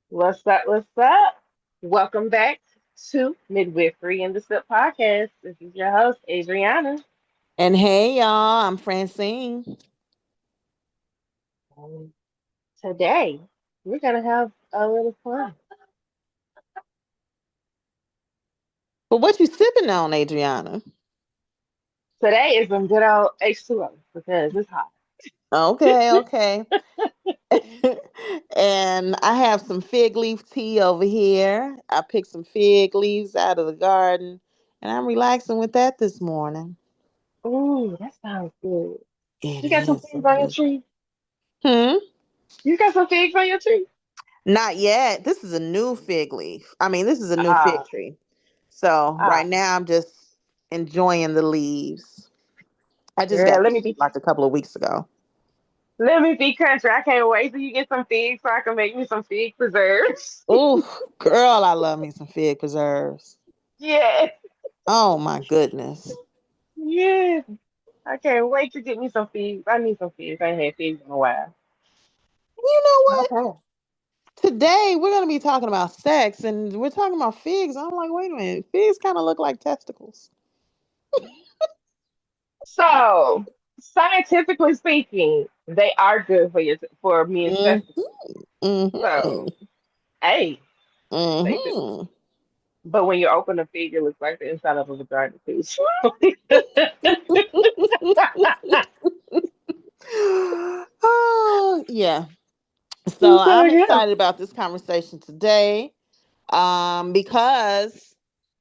What's up? What's up? Welcome back to Midwifery and the Sip podcast. This is your host, Adriana. And hey, y'all, I'm Francine. And today, we're going to have a little fun. But what you sipping on, Adriana? Today is some good old H2O because it's hot. Okay, okay. And I have some fig leaf tea over here. I picked some fig leaves out of the garden, and I'm relaxing with that this morning. Ooh, that sounds good. It You got some is so figs on your good. tree? Hmm? You got some figs on your tree? Not yet. This is a new fig leaf. I mean, this is a new fig Ah, tree. So right ah, now, I'm just enjoying the leaves. I just girl, got this like a couple of weeks ago. let me be country. I can't wait till you get some figs so I can make me some fig preserves. Oh, girl, I love me some fig preserves. Yeah. Oh my goodness. Yeah. I can't wait to get me some figs. I need some figs. I ain't had figs in a while. You know what? Okay. Today we're gonna be talking about sex and we're talking about figs. I'm like, wait a minute, figs kind of look like testicles. So, scientifically speaking, they are good for for men's testicles. Mm-hmm. Mm-hmm. So, hey, they do. Mm-hmm. But when you open a fig, it looks like the inside of a vagina too. Oh yeah. So So I'm yeah. excited about this conversation today. Because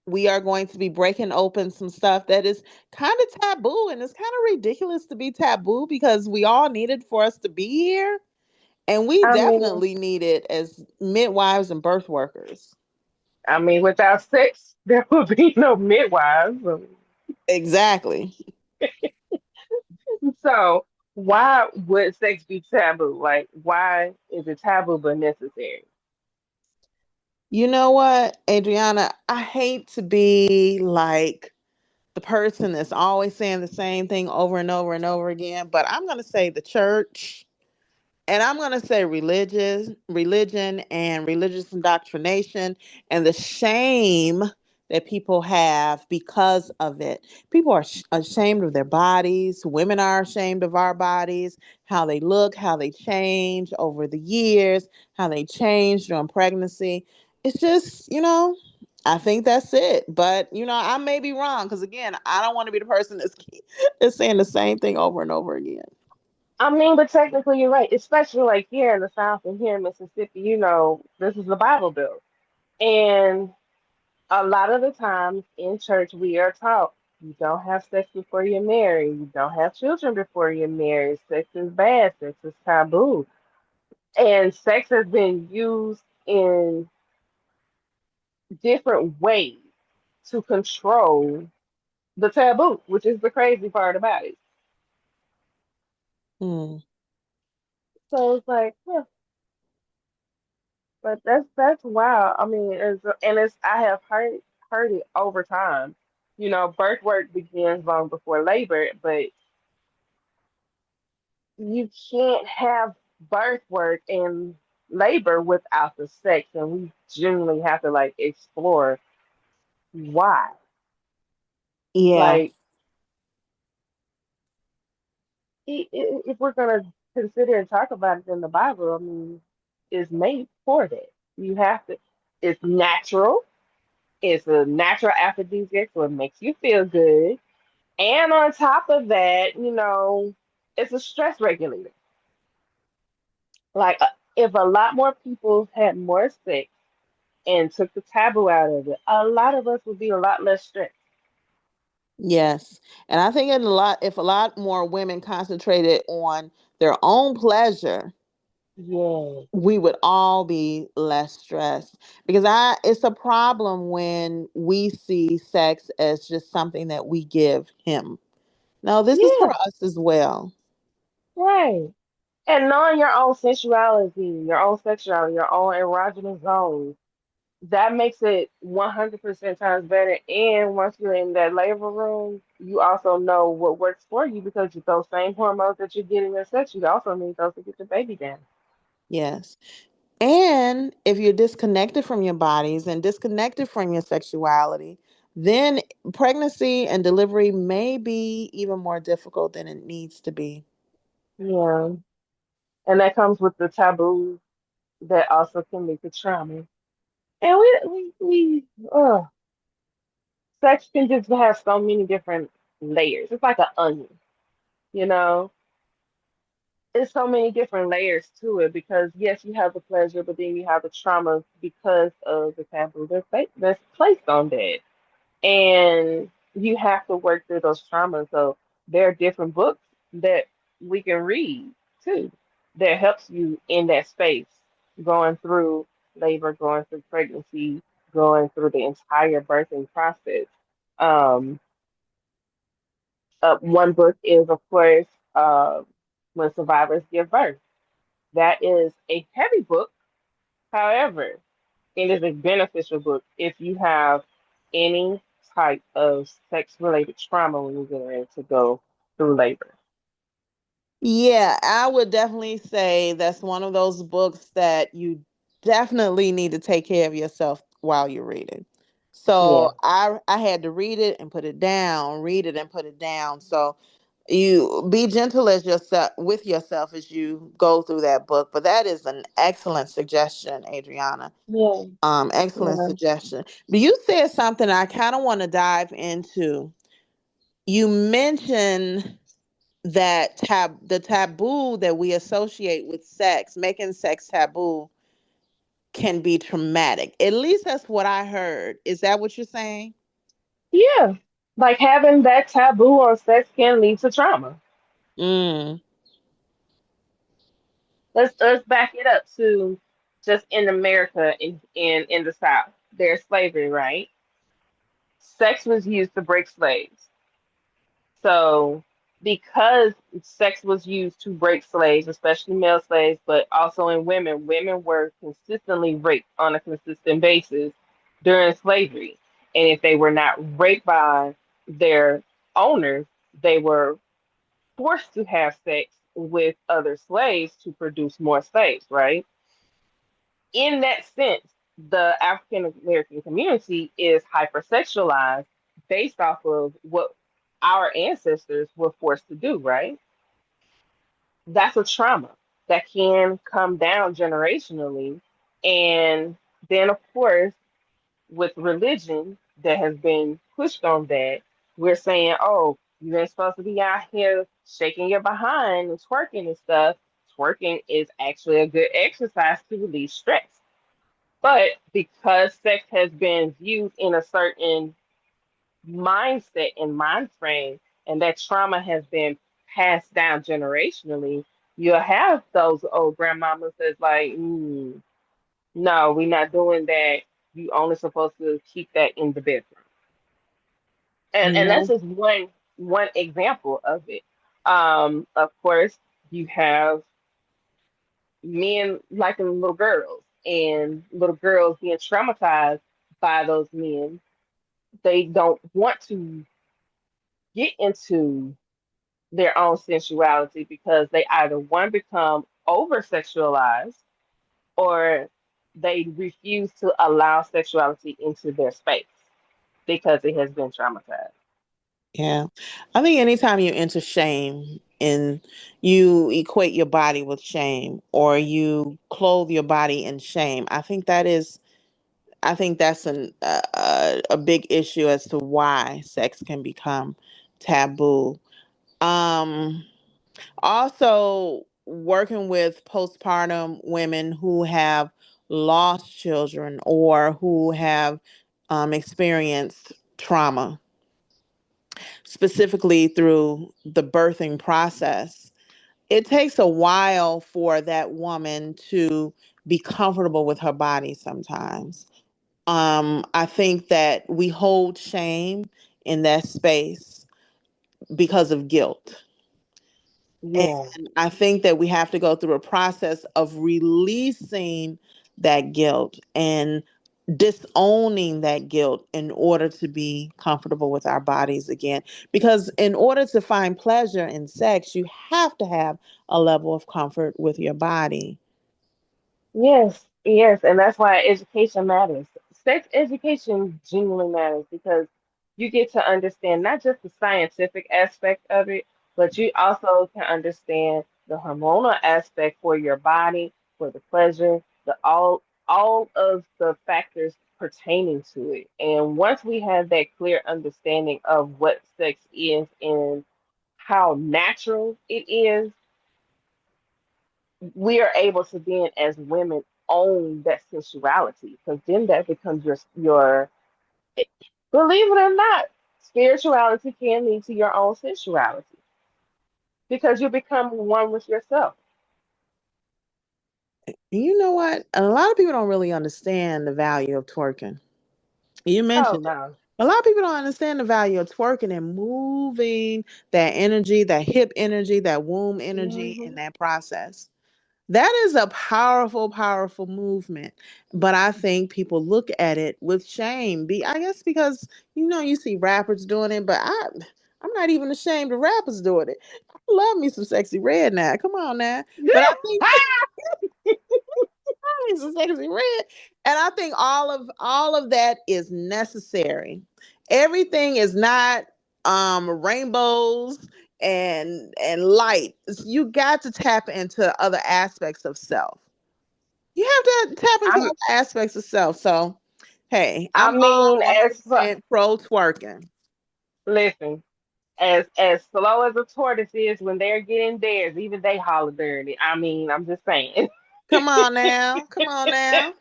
we are going to be breaking open some stuff that is kind of taboo, and it's kind of ridiculous to be taboo because we all need it for us to be here, and we I mean, definitely need it as midwives and birth workers. without sex, there would be no midwives. Exactly. So, why would sex be taboo? Like, why is it taboo but necessary? You know what, Adriana? I hate to be like the person that's always saying the same thing over and over and over again, but I'm going to say the church. And I'm going to say religion and religious indoctrination and the shame that people have because of it. People are ashamed of their bodies. Women are ashamed of our bodies, how they look, how they change over the years, how they change during pregnancy. It's just, I think that's it. But, I may be wrong because, again, I don't want to be the person that's saying the same thing over and over again. But technically you're right, especially like here in the South and here in Mississippi, this is the Bible Belt. And a lot of the times in church we are taught you don't have sex before you're married, you don't have children before you're married, sex is bad, sex is taboo. And sex has been used in different ways to control the taboo, which is the crazy part about it. Hmm. So it's like, yeah, but that's wild. And it's I have heard it over time. Birth work begins long before labor, but you can't have birth work and labor without the sex, and we generally have to like explore why. Yeah. Like, if we're gonna consider and talk about it in the Bible, it's made for that. You have to. It's natural. It's a natural aphrodisiac, so it makes you feel good. And on top of that, it's a stress regulator. Like, if a lot more people had more sex and took the taboo out of it, a lot of us would be a lot less stressed. Yes. And I think if a lot more women concentrated on their own pleasure, Yeah. we would all be less stressed. Because it's a problem when we see sex as just something that we give him. No, this is for Yeah, us as well. right. And knowing your own sensuality, your own sexuality, your own erogenous zones, that makes it 100% times better. And once you're in that labor room, you also know what works for you because those same hormones that you get in your sex, you also need those to get the baby down. Yes. And if you're disconnected from your bodies and disconnected from your sexuality, then pregnancy and delivery may be even more difficult than it needs to be. Yeah. And that comes with the taboo that also can lead to trauma. And sex can just have so many different layers. It's like an onion, you know? It's so many different layers to it because yes, you have the pleasure, but then you have the trauma because of the taboo that's placed on that. And you have to work through those traumas. So there are different books that we can read too that helps you in that space, going through labor, going through pregnancy, going through the entire birthing process. Um, one book is, of course, uh, When Survivors Give Birth. That is a heavy book. However, it is a beneficial book if you have any type of sex related trauma when you get ready to go through labor. Yeah, I would definitely say that's one of those books that you definitely need to take care of yourself while you're reading. Yeah. So I had to read it and put it down, read it and put it down. So you be gentle as yourself with yourself as you go through that book. But that is an excellent suggestion, Adriana. Yeah. Excellent Yeah. suggestion. But you said something I kind of want to dive into. You mentioned that the taboo that we associate with sex, making sex taboo, can be traumatic. At least that's what I heard. Is that what you're saying? Yeah. Like having that taboo on sex can lead to trauma. Mm. Let's back it up to just in America in the South. There's slavery, right? Sex was used to break slaves. So, because sex was used to break slaves, especially male slaves, but also in women, women were consistently raped on a consistent basis during slavery. And if they were not raped by their owners, they were forced to have sex with other slaves to produce more slaves, right? In that sense, the African American community is hypersexualized based off of what our ancestors were forced to do, right? That's a trauma that can come down generationally. And then, of course, with religion that has been pushed on that, we're saying, oh, you ain't supposed to be out here shaking your behind and twerking and stuff. Twerking is actually a good exercise to release stress. But because sex has been viewed in a certain mindset and mind frame, and that trauma has been passed down generationally, you'll have those old grandmamas that's like, no, we're not doing that. You only supposed to keep that in the bedroom. And that's No. just one example of it. Of course, you have men liking little girls and little girls being traumatized by those men. They don't want to get into their own sensuality because they either one become over sexualized or they refuse to allow sexuality into their space because it has been traumatized. Yeah. I think anytime you enter shame and you equate your body with shame or you clothe your body in shame, I think that's a big issue as to why sex can become taboo. Um, Also, working with postpartum women who have lost children or who have experienced trauma, specifically through the birthing process. It takes a while for that woman to be comfortable with her body sometimes. I think that we hold shame in that space because of guilt. Yeah. And I think that we have to go through a process of releasing that guilt and disowning that guilt in order to be comfortable with our bodies again. Because in order to find pleasure in sex, you have to have a level of comfort with your body. Yes, yes, and that's why education matters. Sex education genuinely matters because you get to understand not just the scientific aspect of it, but you also can understand the hormonal aspect for your body, for the pleasure, the all of the factors pertaining to it. And once we have that clear understanding of what sex is and how natural it is, we are able to then as women own that sensuality because then that becomes your believe it or not, spirituality can lead to your own sensuality because you become one with yourself. You know what? A lot of people don't really understand the value of twerking. You Oh mentioned it. no. A lot of people don't understand the value of twerking and moving that energy, that hip energy, that womb energy in Hmm. that process. That is a powerful, powerful movement. But I think people look at it with shame. I guess because you see rappers doing it, but I'm not even ashamed of rappers doing it. I love me some sexy red now. Come on now. But I think it's a sexy red. And I think all of that is necessary. Everything is not rainbows and light. You got to tap into other aspects of self. You have to tap into I'm other aspects of self. So hey, I I'm all mean as for 100% pro twerking. listen, as slow as a tortoise is when they're getting theirs, even they holler dirty. I mean, I'm just saying. Come on now. Come on now.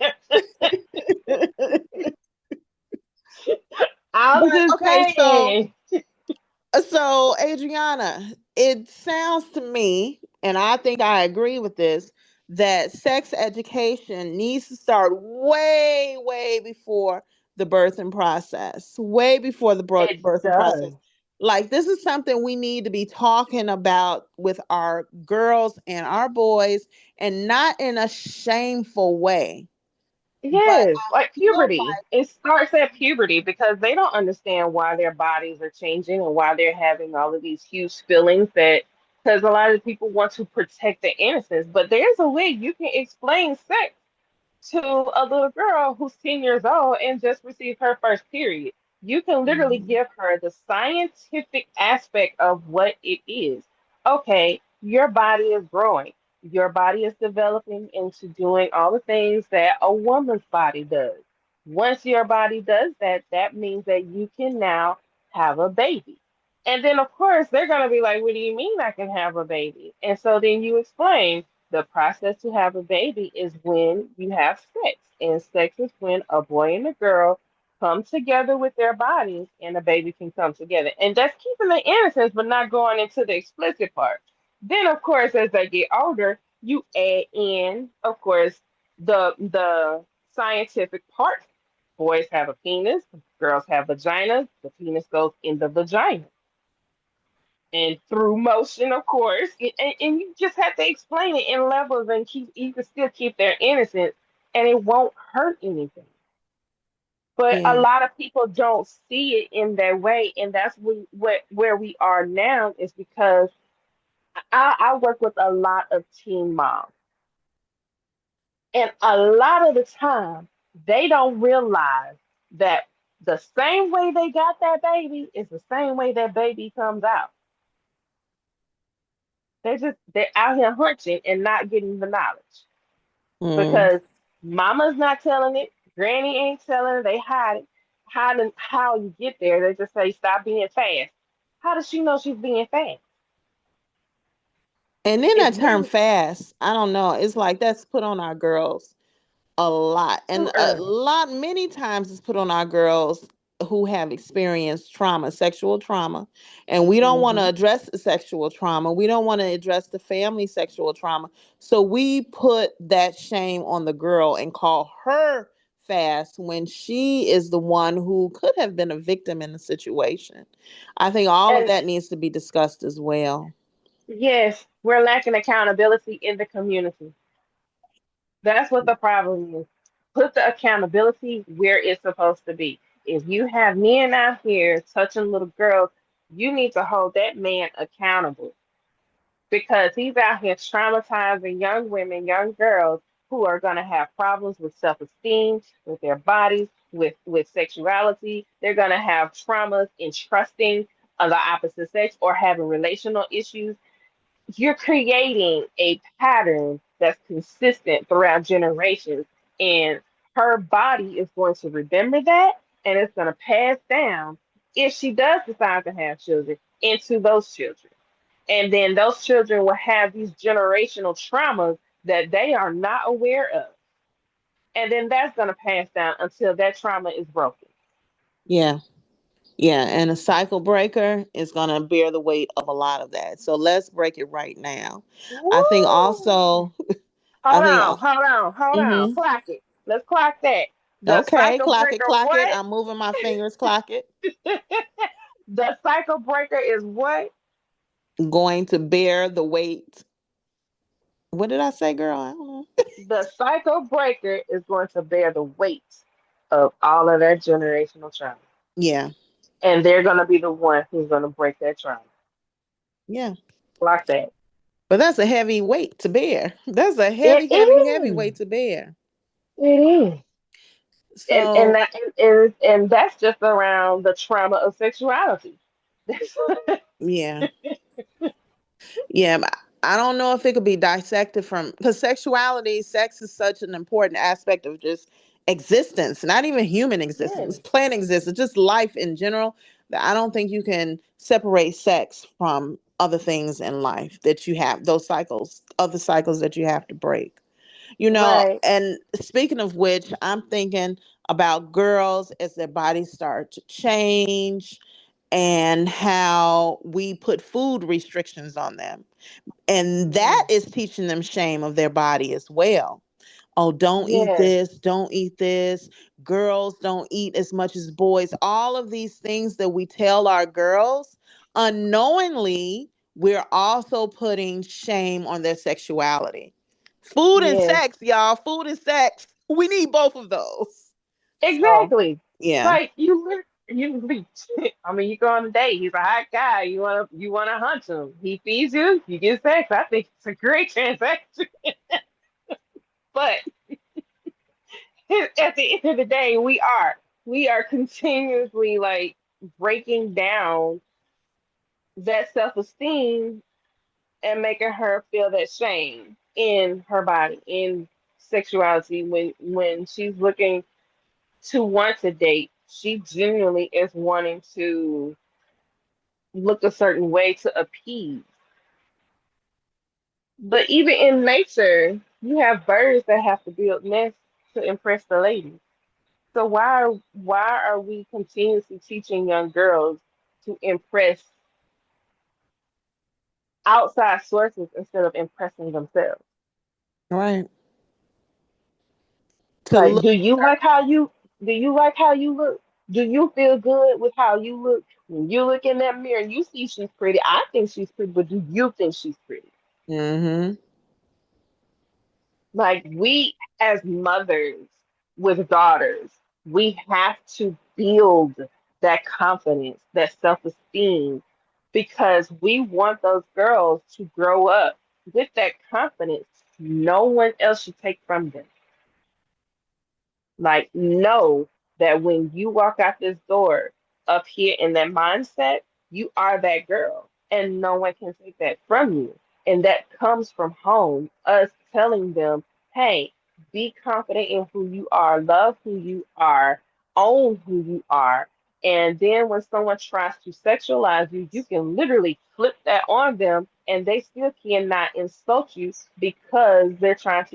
I'm But just okay, so saying. Adriana, it sounds to me, and I think I agree with this, that sex education needs to start way, way before the birthing process, way before the It birthing process. does. Like, this is something we need to be talking about with our girls and our boys, and not in a shameful way. But Yes, I like feel puberty. It starts at puberty because they don't understand why their bodies are changing and why they're having all of these huge feelings that because a lot of people want to protect their innocence, but there's a way you can explain sex to a little girl who's 10 years old and just received her first period. You can literally like, give her the scientific aspect of what it is. Okay, your body is growing. Your body is developing into doing all the things that a woman's body does. Once your body does that, that means that you can now have a baby. And then, of course, they're going to be like, what do you mean I can have a baby? And so then you explain the process to have a baby is when you have sex. And sex is when a boy and a girl come together with their bodies and a baby can come together. And that's keeping the innocence, but not going into the explicit part. Then, of course, as they get older, you add in, of course, the scientific part. Boys have a penis, girls have vaginas. The penis goes in the vagina and through motion, of course. And you just have to explain it in levels and keep you can still keep their innocence, and it won't hurt anything. But a yeah. lot of people don't see it in that way, and that's what where we are now is because I work with a lot of teen moms, and a lot of the time they don't realize that the same way they got that baby is the same way that baby comes out. They're out here hunting and not getting the knowledge Mm. because mama's not telling it, granny ain't telling it, they hide it. How you get there, they just say stop being fast. How does she know she's being fast? And then It's that term literally fast, I don't know. It's like that's put on our girls a lot. too And early. many times it's put on our girls who have experienced trauma, sexual trauma. And we don't want to Hmm. address the sexual trauma. We don't want to address the family sexual trauma. So we put that shame on the girl and call her fast when she is the one who could have been a victim in the situation. I think all of And that needs to be discussed as well. yes, we're lacking accountability in the community. That's what the problem is. Put the accountability where it's supposed to be. If you have men out here touching little girls, you need to hold that man accountable because he's out here traumatizing young women, young girls. who are going to have problems with self-esteem, with their bodies, with sexuality. They're going to have traumas in trusting the opposite sex or having relational issues. You're creating a pattern that's consistent throughout generations, and her body is going to remember that, and it's going to pass down, if she does decide to have children, into those children. And then those children will have these generational traumas that they are not aware of. And then that's going to pass down until that trauma is broken. Yeah. Yeah, and a cycle breaker is going to bear the weight of a lot of that. So let's break it right now. I think Woo! also, I Hold think, on, hold on, hold on. mm-hmm. Clock it. Let's clock that. The Okay, cycle breaker, clock it. what? I'm moving my fingers, clock it. The cycle breaker is what? Going to bear the weight. What did I say, girl? I don't know. The cycle breaker is going to bear the weight of all of that generational trauma. Yeah, And they're going to be the one who's going to break that trauma. yeah. Clock that. But that's a heavy weight to bear. That's a It heavy is. weight to bear. It is. And So, that and that's just around the trauma of sexuality. yeah. Yeah, but I don't know if it could be dissected from, because sexuality, sex is such an important aspect of just existence, not even human existence, Yes. plant existence, just life in general. That I don't think you can separate sex from other things in life that you have, those cycles, other cycles that you have to break. Right. And speaking of which, I'm thinking about girls as their bodies start to change and how we put food restrictions on them, and that Mm. is teaching them shame of their body as well. Oh, don't eat Yes. this, don't eat this. Girls don't eat as much as boys. All of these things that we tell our girls, unknowingly, we're also putting shame on their sexuality. Food and Yes. sex, y'all. Food and sex. We need both of those. So, Exactly. yeah. Like I mean, you go on a date. He's a hot guy. You wanna hunt him. He feeds you. You get sex. I think it's a great transaction. But at the end of the day, we are continuously like breaking down that self esteem and making her feel that shame in her body, in sexuality. When she's looking to want to date, she genuinely is wanting to look a certain way to appease. But even in nature, you have birds that have to build nests to impress the ladies. So why are we continuously teaching young girls to impress outside sources instead of impressing themselves? Right. To Like, look. do you like how you look? Do you feel good with how you look? When you look in that mirror and you see she's pretty, I think she's pretty, but do you think she's pretty? Mm-hmm. Like, we as mothers with daughters, we have to build that confidence, that self-esteem, because we want those girls to grow up with that confidence no one else should take from them. Like, know that when you walk out this door up here in that mindset, you are that girl, and no one can take that from you. And that comes from home, us telling them, hey, be confident in who you are, love who you are, own who you are. And then when someone tries to sexualize you, you can literally flip that on them, and they still cannot insult you because they're trying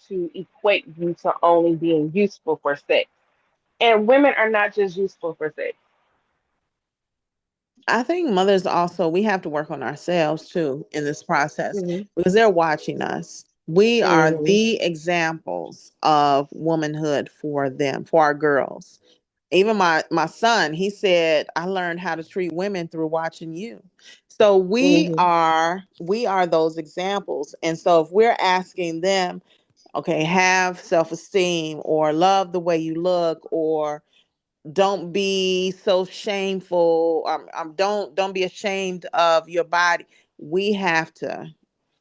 to equate you to only being useful for sex. And women are not just useful for sex. I think mothers also, we have to work on ourselves too in this process Hmm. because they're watching us. We are Hmm. the examples of womanhood for them, for our girls. Even my son, he said, I learned how to treat women through watching you. So Hmm. we are those examples. And so if we're asking them, okay, have self-esteem or love the way you look, or don't be so shameful, don't be ashamed of your body. We have to.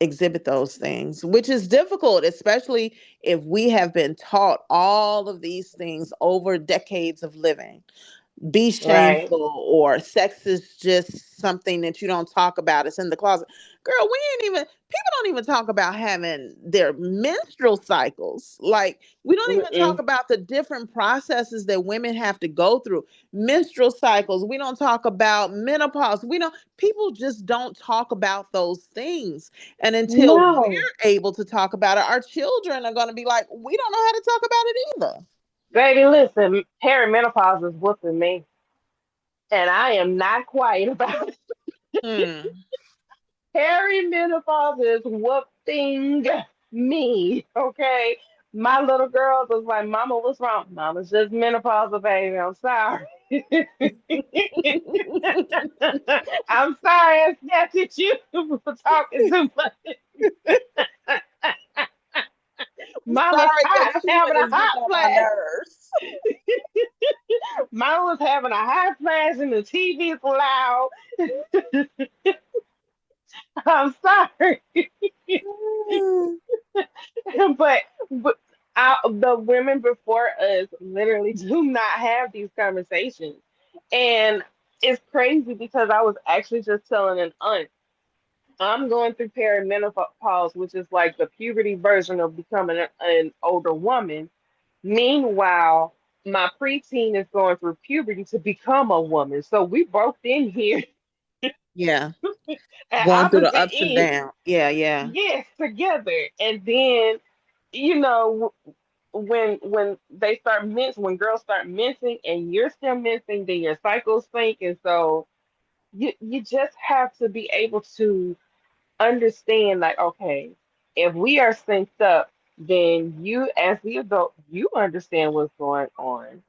exhibit those things, which is difficult, especially if we have been taught all of these things over decades of living. Be Right. shameful, or sex is just something that you don't talk about. It's in the closet. Girl, we ain't even, people don't even talk about having their menstrual cycles. Like, we don't even talk Mm-mm. about the different processes that women have to go through. Menstrual cycles. We don't talk about menopause. We don't, people just don't talk about those things. And until No. we're able to talk about it, our children are going to be like, we don't know how to talk about it either. Baby, listen, perimenopause is whooping me, and I am not quiet about it. Hmm. Perimenopause is whooping me, okay? My little girls was like, Mama, what's wrong? Mama's just menopausal, baby. I'm sorry. I'm sorry I snapped at you for talking too much. Mama's Sorry, because chewing having a is getting hot on my flash. nerves. Mama was having a hot flash and the TV's loud. I'm sorry. but but the women before us literally do not have these conversations. And it's crazy because I was actually just telling an aunt, I'm going through perimenopause, which is like the puberty version of becoming an older woman. Meanwhile, my preteen is going through puberty to become a woman. So we both in here Yeah, at going through the opposite ups and ends, downs. Yeah, yeah, yes, together. And then, you know, when they start when girls start mincing and you're still mincing, then your cycles sync. And so you just have to be able to understand, like, okay, if we are synced up, then you as the adult, you understand what's going on.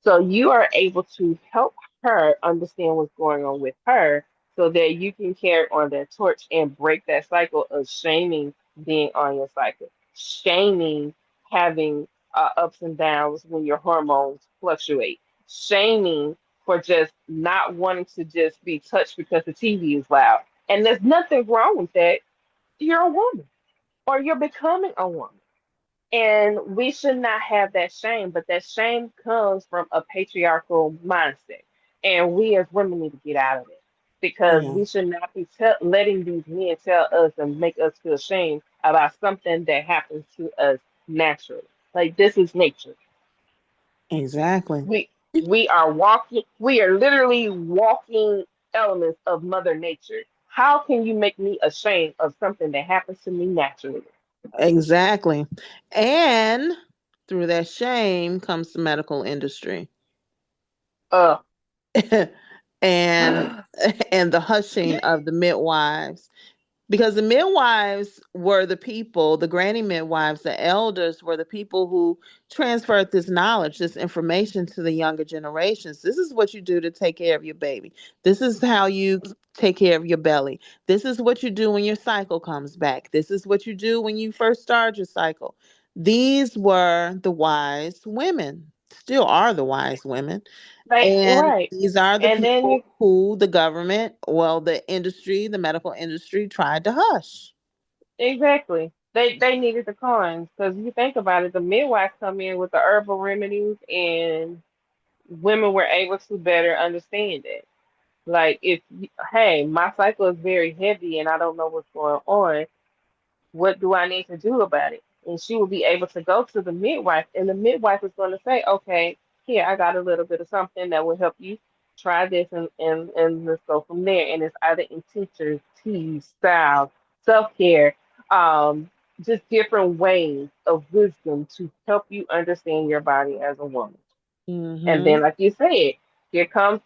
So you are able to help her understand what's going on with her so that you can carry on that torch and break that cycle of shaming being on your cycle, shaming having ups and downs when your hormones fluctuate, shaming for just not wanting to just be touched because the TV is loud. And there's nothing wrong with that. You're a woman or you're becoming a woman. And we should not have that shame, but that shame comes from a patriarchal mindset. And we as women need to get out of it because yeah, we should not be letting these men tell us and make us feel shame about something that happens to us naturally. Like this is nature. exactly. We we are walking, we are literally walking elements of Mother Nature. How can you make me ashamed of something that happens to me naturally? Exactly. And through that shame comes the medical industry. Uh and and the hushing of the midwives, because the midwives were the people, the granny midwives, the elders were the people who transferred this knowledge, this information to the younger generations. This is what you do to take care of your baby. This is how you take care of your belly. This is what you do when your cycle comes back. This is what you do when you first start your cycle. These were the wise women, still are the wise women. like And right. these are the And then people you who the government, well, the industry, the medical industry tried to hush. exactly. They needed the coins because you think about it, the midwives come in with the herbal remedies, and women were able to better understand it. Like if hey, my cycle is very heavy and I don't know what's going on, what do I need to do about it? And she will be able to go to the midwife, and the midwife is going to say, okay, here, I got a little bit of something that will help you. Try this and let's go from there. And it's either in teachers, teas, styles, self care, just different ways of wisdom to help you understand your body as a woman. And Mm-hmm. then, like you said, here comes,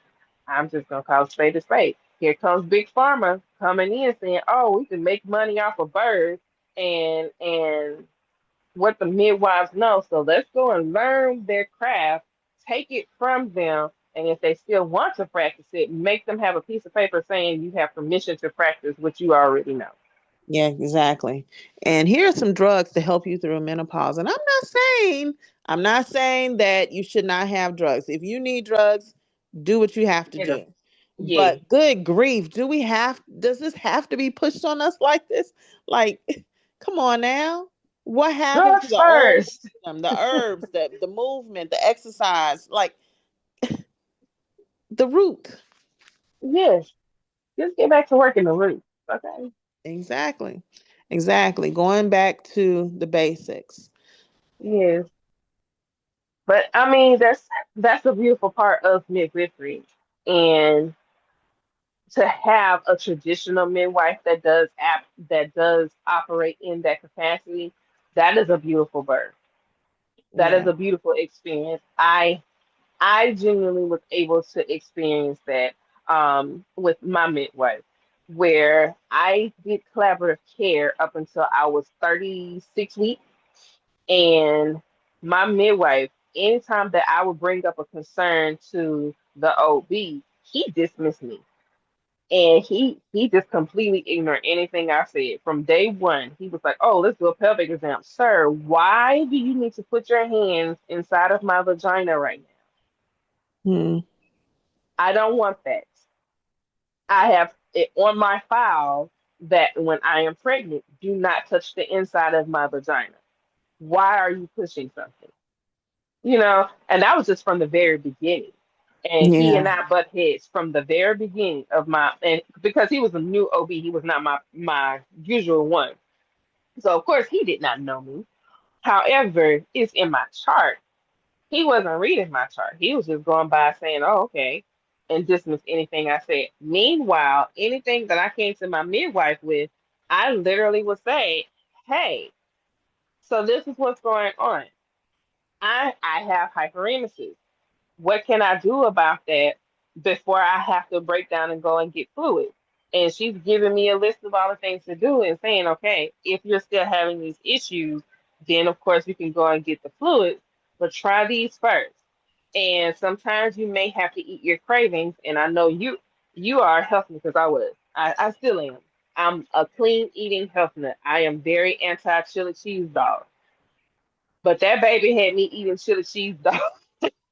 I'm just going to call a spade a spade. Here comes Big Pharma coming in saying, oh, we can make money off of birds and what the midwives know. So let's go and learn their craft, take it from them. And if they still want to practice it, make them have a piece of paper saying you have permission to practice what you already know. Yeah, exactly. And here are some drugs to help you through menopause. And I'm not saying that you should not have drugs. If you need drugs, do what you have to You know, do. Yes. But good grief, does this have to be pushed on us like this? Like, come on now. What happened to Drugs the old first. wisdom, the herbs, the movement, the exercise, like the root? Yes. Just get back to working the roots. Okay. Exactly. Exactly. Going back to the basics. Yes. But I mean, that's a beautiful part of midwifery, and to have a traditional midwife that does operate in that capacity, that is a beautiful birth. That is Yeah. a beautiful experience. I genuinely was able to experience that with my midwife, where I did collaborative care up until I was 36 weeks. And my midwife, anytime that I would bring up a concern to the OB, he dismissed me. And he just completely ignored anything I said. From day one, he was like, "Oh, let's do a pelvic exam. Sir, why do you need to put your hands inside of my vagina right now? Hmm. I don't want that. I have it on my file that when I am pregnant, do not touch the inside of my vagina. Why are you pushing something?" And that was just from the very beginning. And he Yeah. and I butt heads from the very beginning of and because he was a new OB, he was not my usual one. So of course he did not know me. However, it's in my chart. He wasn't reading my chart. He was just going by saying, "Oh, okay," and dismiss anything I said. Meanwhile, anything that I came to my midwife with, I literally would say, "Hey, so this is what's going on. I have hyperemesis. What can I do about that before I have to break down and go and get fluid?" And she's giving me a list of all the things to do and saying, "Okay, if you're still having these issues, then of course you can go and get the fluids, but try these first. And sometimes you may have to eat your cravings." And I know you are a health nut because I was. I still am. I'm a clean eating health nut. I am very anti chili cheese dog. But that baby had me eating chili cheese dog.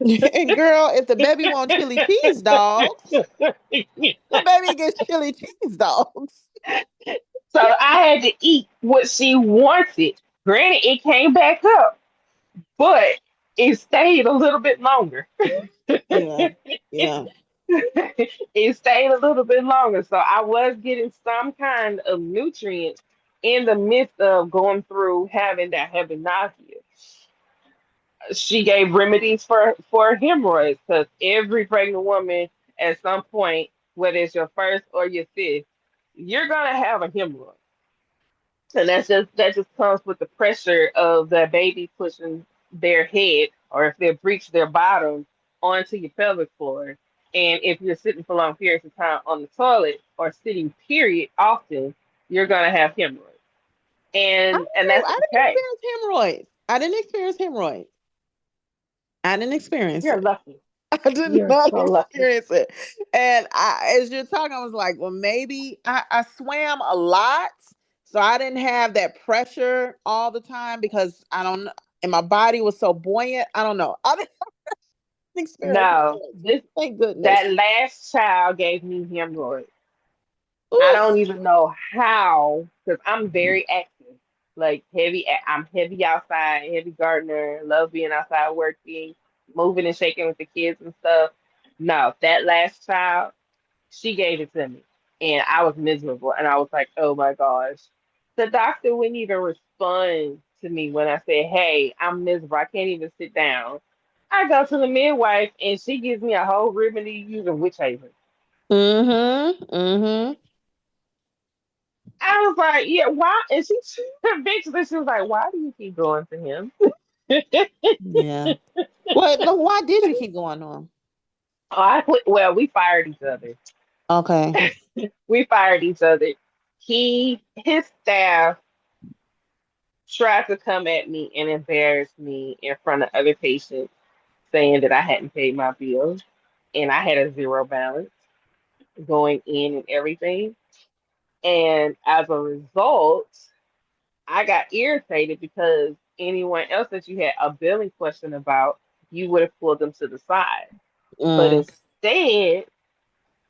And girl, if the baby want chili cheese dogs, the baby gets chili cheese dogs. So I had to eat what she wanted. Granted, it came back up, but it stayed a little bit longer. Yeah. Yeah. It stayed a little bit longer. So I was getting some kind of nutrients in the midst of going through having that heavy nausea. She gave remedies for hemorrhoids because every pregnant woman at some point, whether it's your first or your fifth, you're gonna have a hemorrhoid. And that just comes with the pressure of the baby pushing their head, or if they breach their bottom onto your pelvic floor. And if you're sitting for long periods of time on the toilet or sitting period often, you're gonna have hemorrhoids. And that's I didn't okay. experience hemorrhoids. I didn't experience hemorrhoids. I didn't experience You're it. lucky. I did You're not so lucky. experience it. And as you're talking, I was like, well, maybe I swam a lot. So I didn't have that pressure all the time because I don't, and my body was so buoyant. I don't know. I didn't experience No, hemorrhoids. this Thank that goodness. last child gave me hemorrhoids. I don't Oof. even know how, because I'm very active, like I'm heavy outside, heavy gardener, love being outside working, moving and shaking with the kids and stuff. No, that last child, she gave it to me, and I was miserable, and I was like, "Oh my gosh." The doctor wouldn't even respond to me when I said, "Hey, I'm miserable. I can't even sit down." I go to the midwife, and she gives me a whole remedy using witch hazel. Mm-hmm. Mm-hmm. I was like, "Yeah, why?" And she eventually she was like, "Why do you keep going to him?" Yeah. Well, look, why did you keep going on? Well, we fired each other. Okay. We fired each other. His staff tried to come at me and embarrass me in front of other patients, saying that I hadn't paid my bills and I had a zero balance going in and everything. And as a result, I got irritated because anyone else that you had a billing question about, you would have pulled them to the side. But Mm. instead,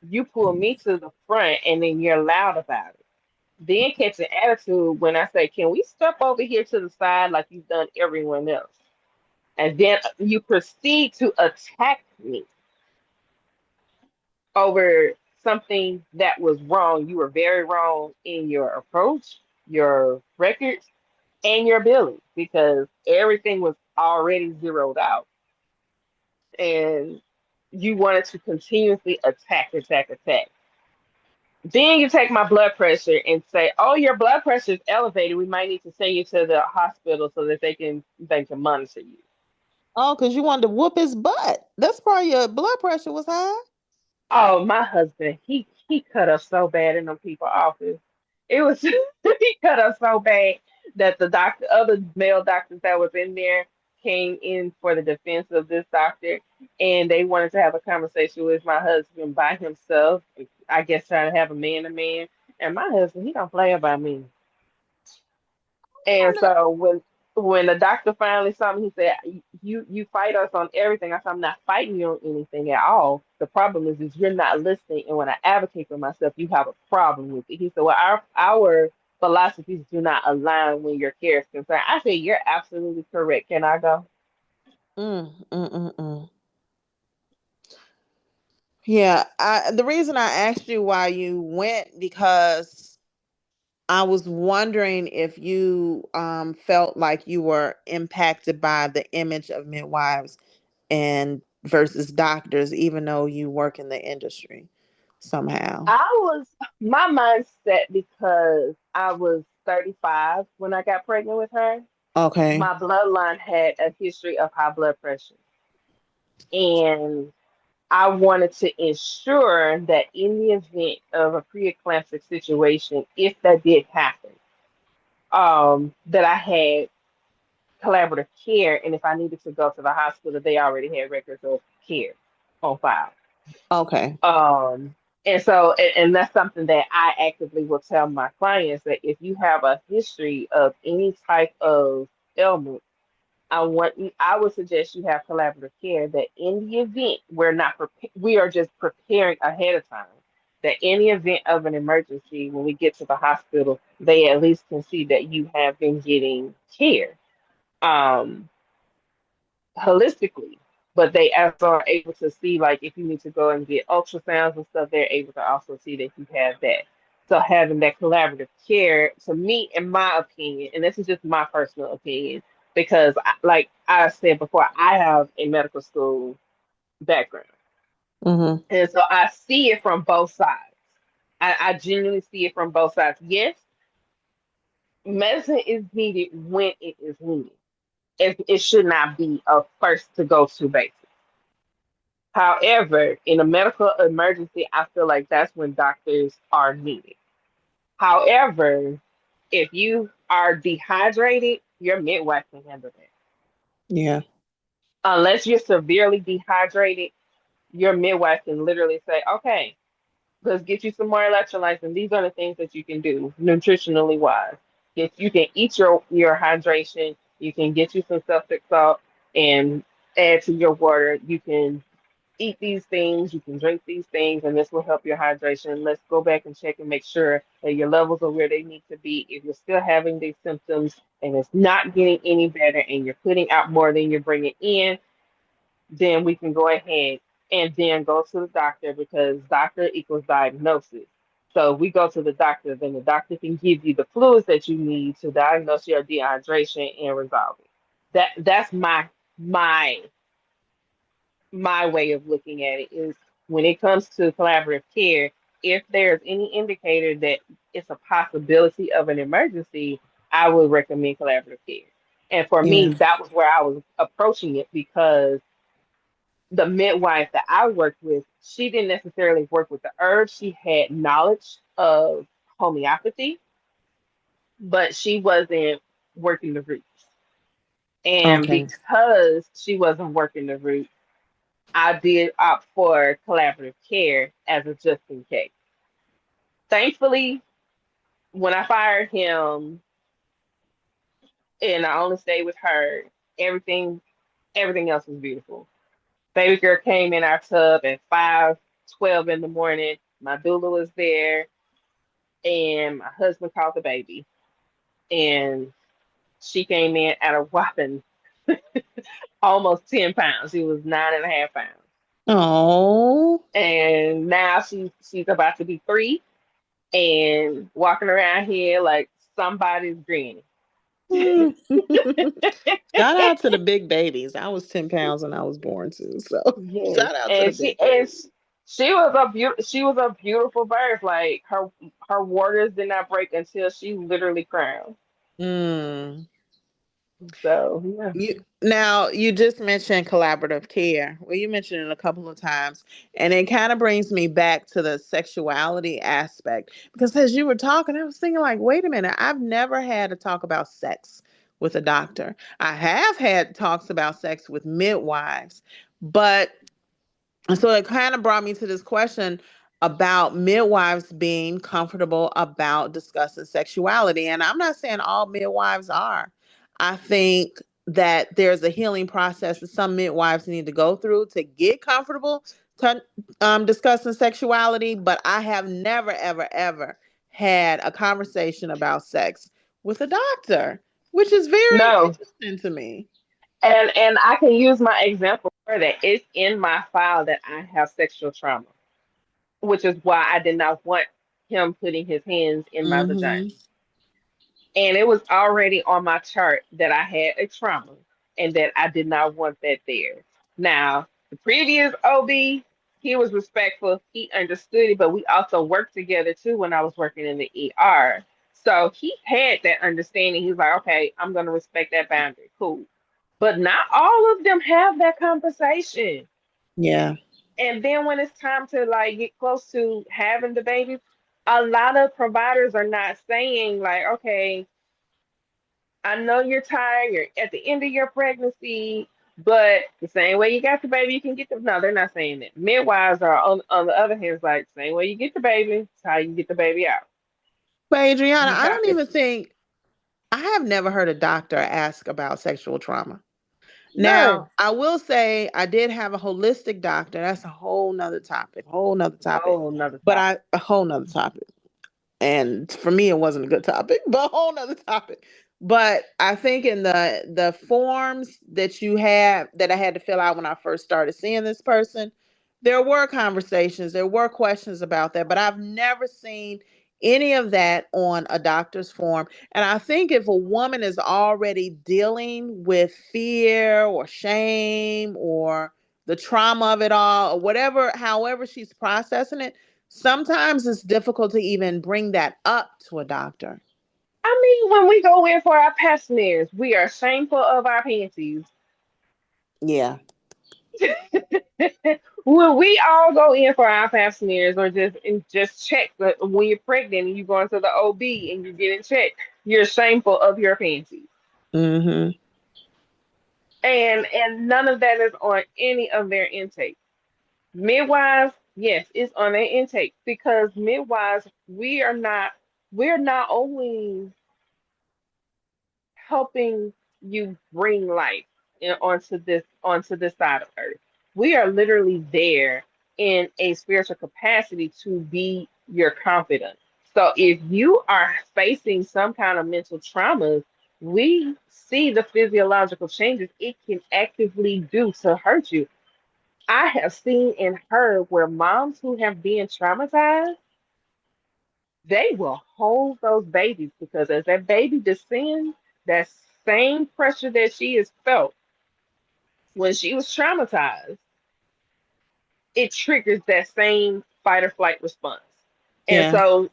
You pull me to the front and then you're loud about it. Then catch an attitude when I say, "Can we step over here to the side like you've done everyone else?" And then you proceed to attack me over something that was wrong. You were very wrong in your approach, your records, and your billing because everything was already zeroed out. And you wanted to continuously attack, attack, attack. Then you take my blood pressure and say, "Oh, your blood pressure is elevated. We might need to send you to the hospital so that they can monitor you." Oh, because you wanted to whoop his butt. That's why your blood pressure was high. Oh, my husband, he cut us so bad in them people office. It was he cut us so bad that the doctor, other male doctors that was in there, came in for the defense of this doctor, and they wanted to have a conversation with my husband by himself. I guess trying to have a man to man. And my husband, he don't play about me. And Wonder- so when the doctor finally saw me, he said, "You fight us on everything." I said, "I'm not fighting you on anything at all. The problem is you're not listening. And when I advocate for myself, you have a problem with it." He said, "Well, our philosophies do not align when your care is concerned." I said, "You're absolutely correct. Can I go?" Mm. Yeah, the reason I asked you why you went because I was wondering if you felt like you were impacted by the image of midwives and versus doctors, even though you work in the industry somehow. I was my mindset because I was 35 when I got pregnant with her. Okay. My bloodline had a history of high blood pressure. And I wanted to ensure that in the event of a preeclamptic situation, if that did happen, that I had collaborative care, and if I needed to go to the hospital, they already had records of care on file. Okay. Um, and that's something that I actively will tell my clients that if you have a history of any type of ailment, I would suggest you have collaborative care that in the event we are just preparing ahead of time. That in the event of an emergency, when we get to the hospital, they at least can see that you have been getting care um, holistically. But they also are able to see, like, if you need to go and get ultrasounds and stuff, they're able to also see that you have that. So having that collaborative care, to me, in my opinion, and this is just my personal opinion, because like I said before, I have a medical school background, Mm-hmm. and so I see it from both sides. I genuinely see it from both sides. Yes, medicine is needed when it is needed. It should not be a first to go to basis. However, in a medical emergency, I feel like that's when doctors are needed. However, if you are dehydrated, your midwife can handle that. Yeah. Unless you're severely dehydrated, your midwife can literally say, "Okay, let's get you some more electrolytes, and these are the things that you can do nutritionally wise. If you can eat your hydration, you can get you some Celtic salt and add to your water. You can eat these things, you can drink these things, and this will help your hydration. Let's go back and check and make sure that your levels are where they need to be. If you're still having these symptoms and it's not getting any better and you're putting out more than you're bringing in, then we can go ahead and then go to the doctor because doctor equals diagnosis. So we go to the doctor, then the doctor can give you the fluids that you need to diagnose your dehydration and resolve it. That's my my way of looking at it is when it comes to collaborative care, if there's any indicator that it's a possibility of an emergency, I would recommend collaborative care. And for Yeah. me, that was where I was approaching it because the midwife that I worked with, she didn't necessarily work with the herbs. She had knowledge of homeopathy, but she wasn't working the roots. And Okay. because she wasn't working the roots, I did opt for collaborative care as a just in case. Thankfully, when I fired him and I only stayed with her, everything everything else was beautiful. Baby girl came in our tub at 5. 12 in the morning. My doula was there, and my husband called the baby. And she came in at a whopping almost 10 pounds. She was 9.5 pounds. Oh. And now she's about to be 3 and walking around here like somebody's granny. Shout out to the big babies. I was 10 pounds when I was born too. So Yes, shout out to the and big babies. she was a beautiful birth. Like her waters did not break until she literally crowned. Mm. So yeah. You just mentioned collaborative care. Well, you mentioned it a couple of times, and it kind of brings me back to the sexuality aspect because as you were talking, I was thinking like, wait a minute, I've never had a talk about sex with a doctor. I have had talks about sex with midwives, but and so it kind of brought me to this question about midwives being comfortable about discussing sexuality. And I'm not saying all midwives are. I think that there's a healing process that some midwives need to go through to get comfortable to, discussing sexuality. But I have never, ever, ever had a conversation about sex with a doctor, which is very No. interesting to me. And I can use my example for that. It's in my file that I have sexual trauma, which is why I did not want him putting his hands in my vagina. Hmm. And it was already on my chart that I had a trauma and that I did not want that there. Now, the previous OB, he was respectful, he understood it, but we also worked together too when I was working in the ER. So he had that understanding. He's like, okay, I'm going to respect that boundary. Cool. But not all of them have that conversation. Yeah. And then when it's time to like get close to having the baby, a lot of providers are not saying like, okay, I know you're tired, you're at the end of your pregnancy, but the same way you got the baby, you can get the. No, they're not saying that. Midwives are on the other hand, it's like same way you get the baby, it's how you get the baby out. But Adriana, You I have don't to. even think I have never heard a doctor ask about sexual trauma. No, Now, I will say I did have a holistic doctor. That's a whole nother topic, whole nother topic. whole another But topic. a whole nother topic. And for me it wasn't a good topic, but a whole nother topic. But I think in the forms that you had that I had to fill out when I first started seeing this person, there were conversations, there were questions about that, but I've never seen any of that on a doctor's form. And I think if a woman is already dealing with fear or shame or the trauma of it all or whatever, however she's processing it, sometimes it's difficult to even bring that up to a doctor. I mean, when we go in for our pap smears, we are shameful of our panties. Yeah. When we all go in for our pap smears or just check that when you're pregnant and you go into the OB and you're getting checked, you're shameful of your panties. Mm-hmm. And none of that is on any of their intake. Midwives, yes, it's on their intake because midwives, we're not only helping you bring life onto this side of earth. We are literally there in a spiritual capacity to be your confidant. So if you are facing some kind of mental trauma, we see the physiological changes it can actively do to hurt you. I have seen and heard where moms who have been traumatized, they will hold those babies because as that baby descends, that same pressure that she has felt when she was traumatized, it triggers that same fight or flight response. And Yeah. so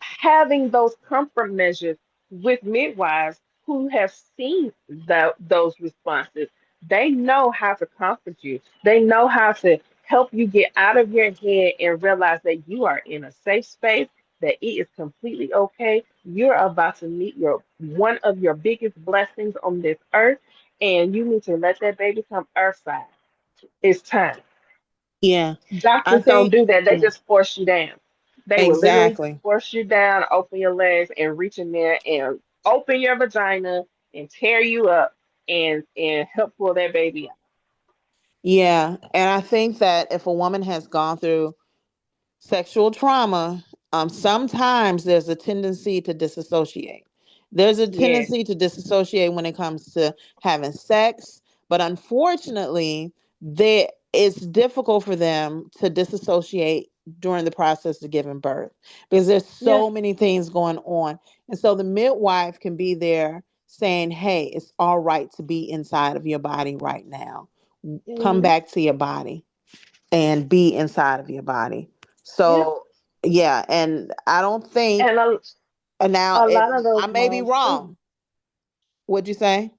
having those comfort measures with midwives who have seen those responses, they know how to comfort you. They know how to help you get out of your head and realize that you are in a safe space, that it is completely okay. You're about to meet your one of your biggest blessings on this earth, and you need to let that baby come earthside. It's time. Yeah. I Doctors don't think do that. They just force you down. They will literally just exactly. force you down, open your legs, and reach in there and open your vagina and tear you up and help pull that baby out. Yeah. And I think that if a woman has gone through sexual trauma, sometimes there's a tendency to disassociate. There's a Yes, tendency to disassociate when it comes to having sex, but unfortunately, it's difficult for them to disassociate during the process of giving birth because there's yeah, so many things going on. And so the midwife can be there saying, "Hey, it's all right to be inside of your body right now. Come hmm back to your body and be inside of your body." yeah. So yeah, and I don't think And now a it lot of those I may be moms too. wrong. What'd you say?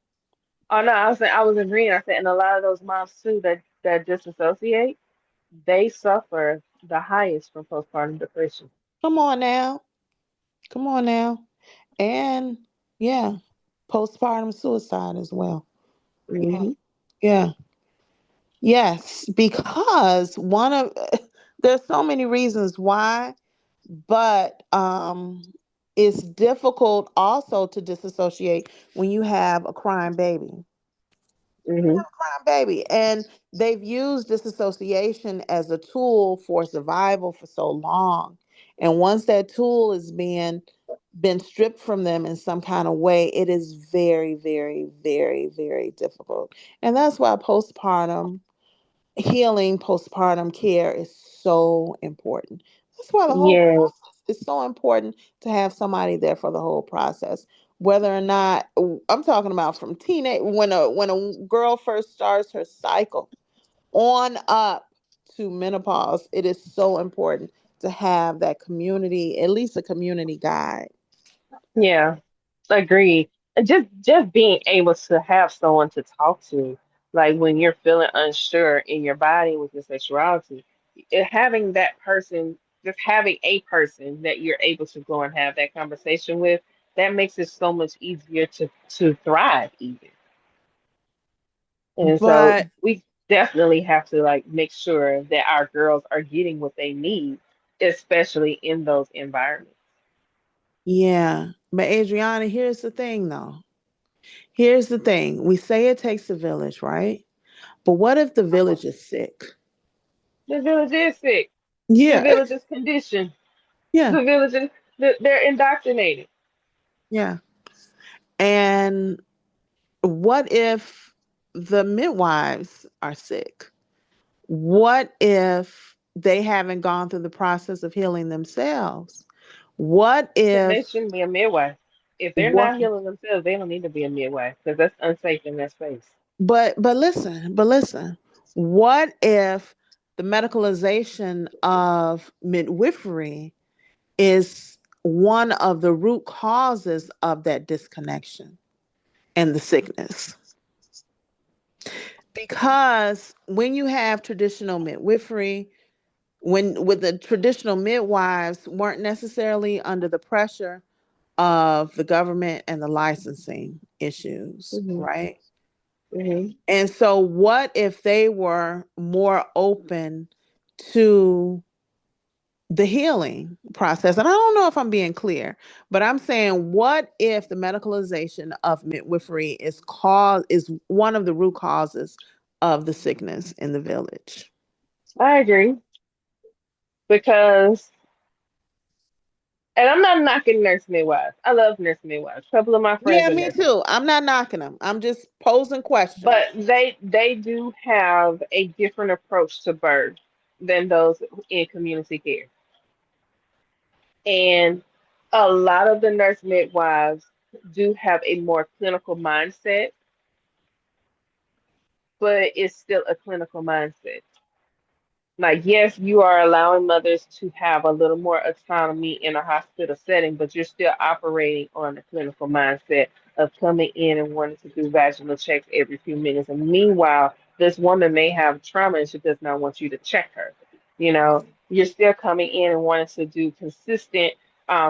Oh no, I was agreeing. I said, and a lot of those moms too that disassociate, they suffer the highest from postpartum depression. Come on now. Come on now. And yeah, postpartum suicide as well. Yeah. Hmm Yeah. Yes, because one of there's so many reasons why, but it's difficult also to disassociate when you have a crying baby. hmm Crying baby. And they've used disassociation as a tool for survival for so long. And once that tool is being been stripped from them in some kind of way, it is very, very, very, very difficult. And that's why postpartum healing, postpartum care is so important. That's why the whole Yes. process is so important to have somebody there for the whole process. Whether or not I'm talking about from teenage when a girl first starts her cycle on up to menopause, it is so important to have that community, at least a community guide. Yeah. Agreed. And just being able to have someone to talk to, like when you're feeling unsure in your body with your sexuality, having that person, just having a person that you're able to go and have that conversation with, that makes it so much easier to thrive even. And so But we definitely have to like make sure that our girls are getting what they need, especially in those environments. yeah, but Adriana, here's the thing though. Here's the thing. We say it takes a village, right? But what if the village is sick? The village is sick. The Yeah. village is conditioned. Yeah. The village is they're indoctrinated. Yeah. And what if the midwives are sick? What if they haven't gone through the process of healing themselves? What Then they if shouldn't be a midwife. If they're what not healing themselves, they don't need to be a midwife because that's unsafe in that space. but listen, what if the medicalization of midwifery is one of the root causes of that disconnection and the sickness? Because when you have traditional midwifery, when with the traditional midwives weren't necessarily under the pressure of the government and the licensing issues, hmm right? hmm And so what if they were more open to the healing process? And I don't know if I'm being clear, but I'm saying what if the medicalization of midwifery is one of the root causes of the sickness in the village? I agree because, and I'm not knocking nurse midwives. I love nurse midwives. A couple of my friends Yeah, are me nurses, too. I'm not knocking them. I'm just posing but questions. they do have a different approach to birth than those in community care. And a lot of the nurse midwives do have a more clinical mindset, but it's still a clinical mindset. Like, yes, you are allowing mothers to have a little more autonomy in a hospital setting, but you're still operating on the clinical mindset of coming in and wanting to do vaginal checks every few minutes. And meanwhile, this woman may have trauma and she does not want you to check her. You know, you're still coming in and wanting to do consistent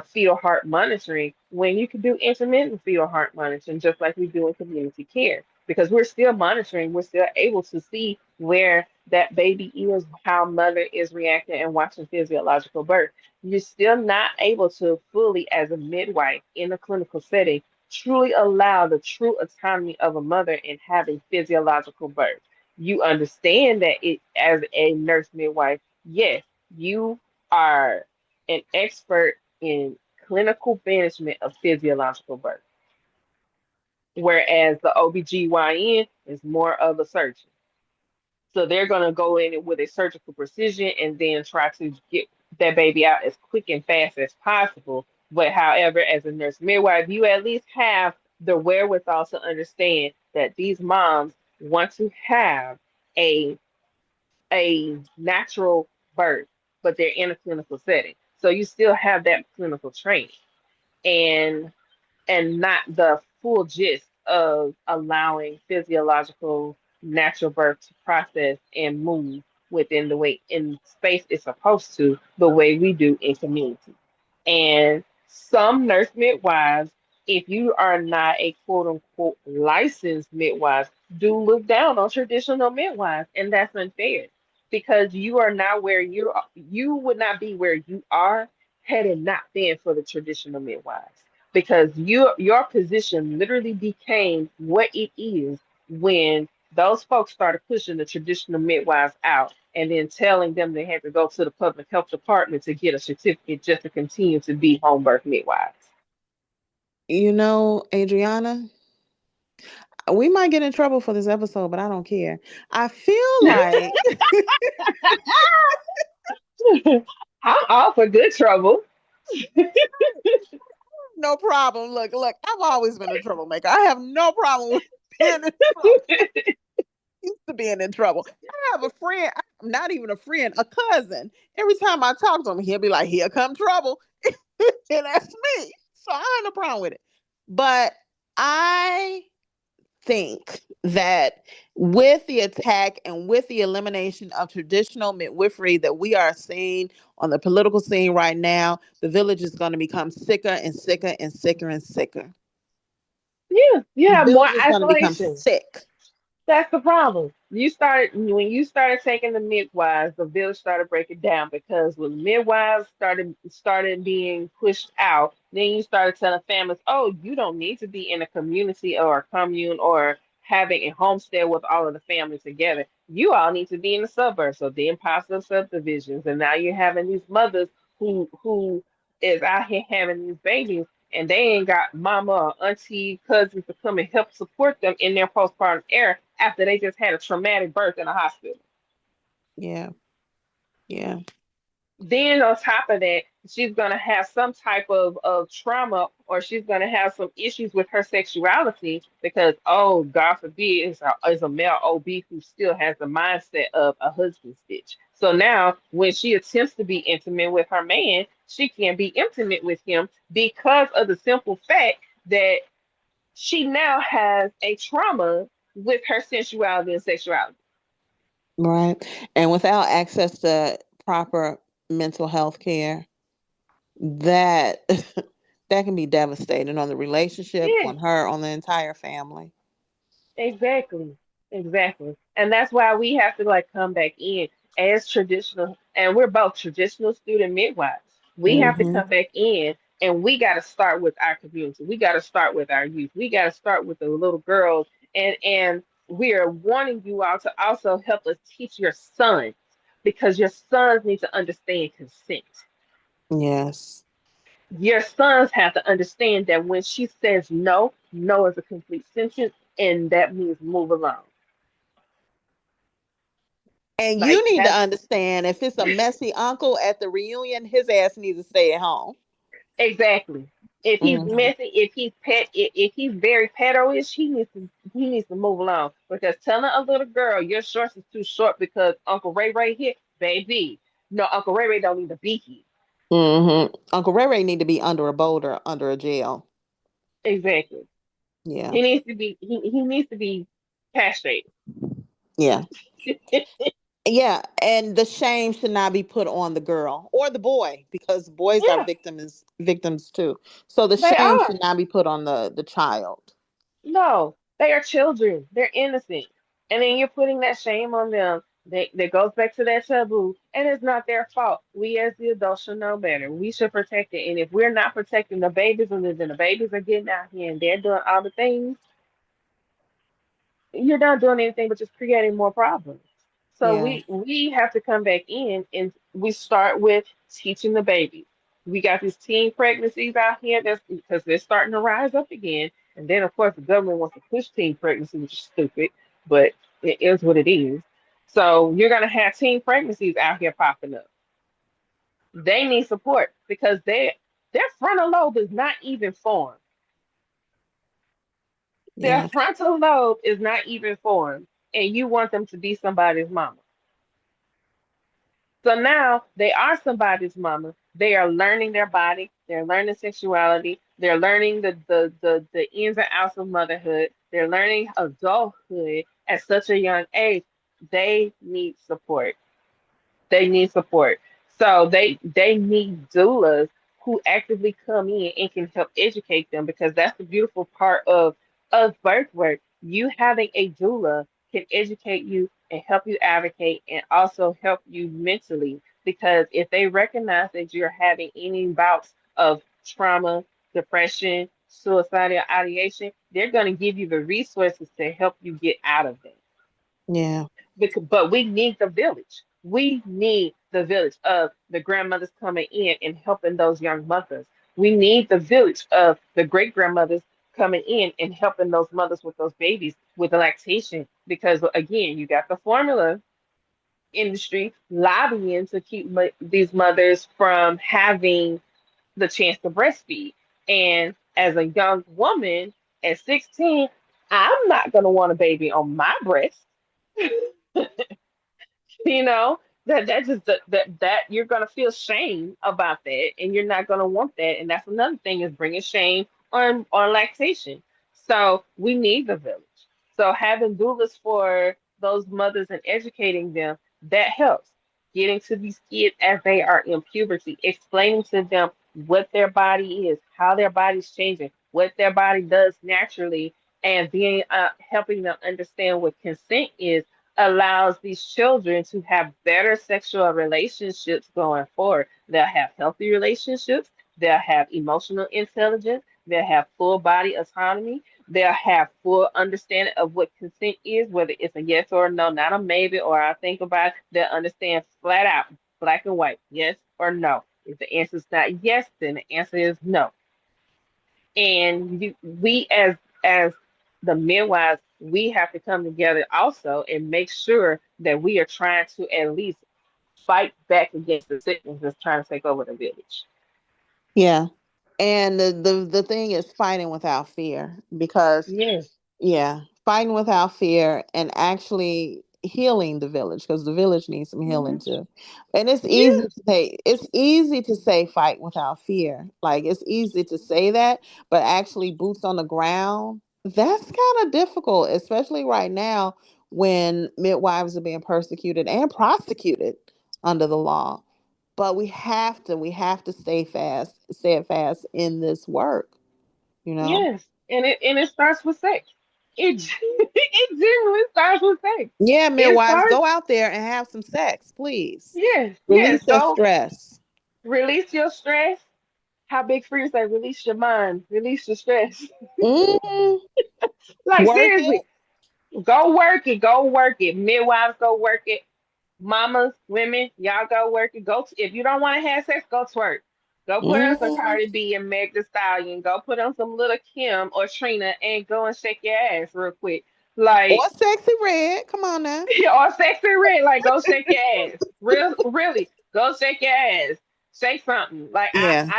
fetal heart monitoring when you can do intermittent fetal heart monitoring, just like we do in community care because we're still monitoring, we're still able to see where that baby is, how mother is reacting, and watching physiological birth. You're still not able to fully, as a midwife in a clinical setting, truly allow the true autonomy of a mother in having physiological birth. You understand that it as a nurse midwife, yes, you are an expert in clinical management of physiological birth, whereas the OBGYN is more of a surgeon. So they're going to go in with a surgical precision and then try to get that baby out as quick and fast as possible. But however, as a nurse midwife, you at least have the wherewithal to understand that these moms want to have a natural birth, but they're in a clinical setting. So you still have that clinical training. And not the full gist of allowing physiological natural birth to process and move within the way in space it's supposed to, the way we do in community. And some nurse midwives, if you are not a quote unquote licensed midwife, do look down on traditional midwives, and that's unfair because you are not where you would not be where you are had it not been for the traditional midwives. Because your position literally became what it is when those folks started pushing the traditional midwives out and then telling them they had to go to the public health department to get a certificate just to continue to be home birth midwives. You know, Adriana, we might get in trouble for this episode, but I don't care. I feel like I'm all for good trouble. no problem. Look, I've always been a troublemaker. I have no problem with being in trouble. Used to being in trouble. I have a friend, not even a friend, a cousin. Every time I talk to him, he'll be like, "Here come trouble," and that's me. So I have no problem with it. But I think that with the attack and with the elimination of traditional midwifery that we are seeing on the political scene right now, the village is going to become sicker and sicker and sicker and sicker. Yeah, you The have more village is going to become isolation. sick. That's the problem. You started when you started taking the midwives, the village started breaking down because when midwives started being pushed out, then you started telling families, "Oh, you don't need to be in a community or a commune or having a homestead with all of the families together. You all need to be in the suburbs." So then positive subdivisions, and now you're having these mothers who is out here having these babies and they ain't got mama or auntie cousins to come and help support them in their postpartum era after they just had a traumatic birth in a hospital. Yeah, yeah, Then on top of that, she's gonna have some type of trauma or she's gonna have some issues with her sexuality because oh God forbid is a male OB who still has the mindset of a husband stitch. So now when she attempts to be intimate with her man, she can't be intimate with him because of the simple fact that she now has a trauma with her sensuality and sexuality. right. And without access to proper mental health care, that that can be devastating on the relationship, Yeah, on her, on the entire family. exactly. Exactly. And that's why we have to like come back in as traditional, and we're both traditional student midwives. We have to Hmm. come back in and we got to start with our community. We got to start with our youth. We got to start with the little girls. And we are wanting you all to also help us teach your sons because your sons need to understand consent. Yes. Your sons have to understand that when she says no, no is a complete sentence, and that means move along. And Like you need to have understand if it's a messy uncle at the reunion, his ass needs to stay at home. exactly. If he's Hmm. messy, if he's very pedo-ish, he needs to move along. Because telling a little girl your shorts is too short because Uncle Ray Ray here, baby. No, Uncle Ray Ray don't need to be here. Hmm. Uncle Ray Ray need to be under a boulder, under a jail. Exactly. Yeah. He needs to be castrated. Yeah. Yeah, and the shame should not be put on the girl or the boy because boys are Yeah, victims too. So the they shame are. should not be put on the child. No, they are children. They're innocent. And then you're putting that shame on them. That goes back to that taboo. And it's not their fault. We as the adults should know better. We should protect it. And if we're not protecting the babies and then the babies are getting out here and they're doing all the things, you're not doing anything but just creating more problems. So Yeah. we have to come back in and we start with teaching the baby. We got these teen pregnancies out here that's because they're starting to rise up again. And then of course the government wants to push teen pregnancy, which is stupid, but it is what it is. So you're gonna have teen pregnancies out here popping up. They need support because their frontal lobe is not even formed. Their Yeah. frontal lobe is not even formed, and you want them to be somebody's mama. So now they are somebody's mama. They are learning their body. They're learning sexuality. They're learning the ins and outs of motherhood. They're learning adulthood at such a young age. They need support. They need support. So they need doulas who actively come in and can help educate them because that's the beautiful part of birth work. You having a doula can educate you and help you advocate and also help you mentally because if they recognize that you're having any bouts of trauma, depression, suicidal ideation, they're going to give you the resources to help you get out of them Yeah. but we need the village. We need the village of the grandmothers coming in and helping those young mothers. We need the village of the great grandmothers coming in and helping those mothers with those babies with the lactation. Because again, you got the formula industry lobbying to keep these mothers from having the chance to breastfeed. And as a young woman at 16, I'm not going to want a baby on my breast. you know that just that you're gonna feel shame about that and you're not gonna want that and that's another thing is bringing shame on lactation so we need the village so having doulas for those mothers and educating them that helps getting to these kids as they are in puberty explaining to them what their body is how their body's changing what their body does naturally and being helping them understand what consent is allows these children to have better sexual relationships going forward. They'll have healthy relationships, they'll have emotional intelligence, they'll have full body autonomy, they'll have full understanding of what consent is, whether it's a yes or a no, not a maybe or I think about it. They'll understand flat out, black and white, yes or no. If the answer is not yes, then the answer is no and we as the midwives we have to come together also and make sure that we are trying to at least fight back against the sickness that's trying to take over the village. Yeah. And the thing is fighting without fear because Yes. yeah, fighting without fear and actually healing the village because the village needs some healing Mhm. too. And Yeah. it's easy to say fight without fear. Like it's easy to say that, but actually boots on the ground, that's kind of difficult, especially right now when midwives are being persecuted and prosecuted under the law. But we have to stay fast in this work, you know? Yes. And it starts with sex. It generally starts with sex. Yeah, It midwives, starts. go out there and have some sex, please. Yes. Yes. Release that Go stress. release your stress. How Big Free say, release your mind, release your stress. Hmm. Like Work seriously, it. go work it. Go work it. Midwives, go work it. Mamas, women, y'all go work it. If you don't want to have sex, go twerk. Go put on some Hmm. Cardi B and Meg Thee Stallion. Go put on some Little Kim or Trina and go and shake your ass real quick. Or Like sexy red. Come on now. or sexy red, like go shake your ass. Really, go shake your ass. Shake something. Like Yeah.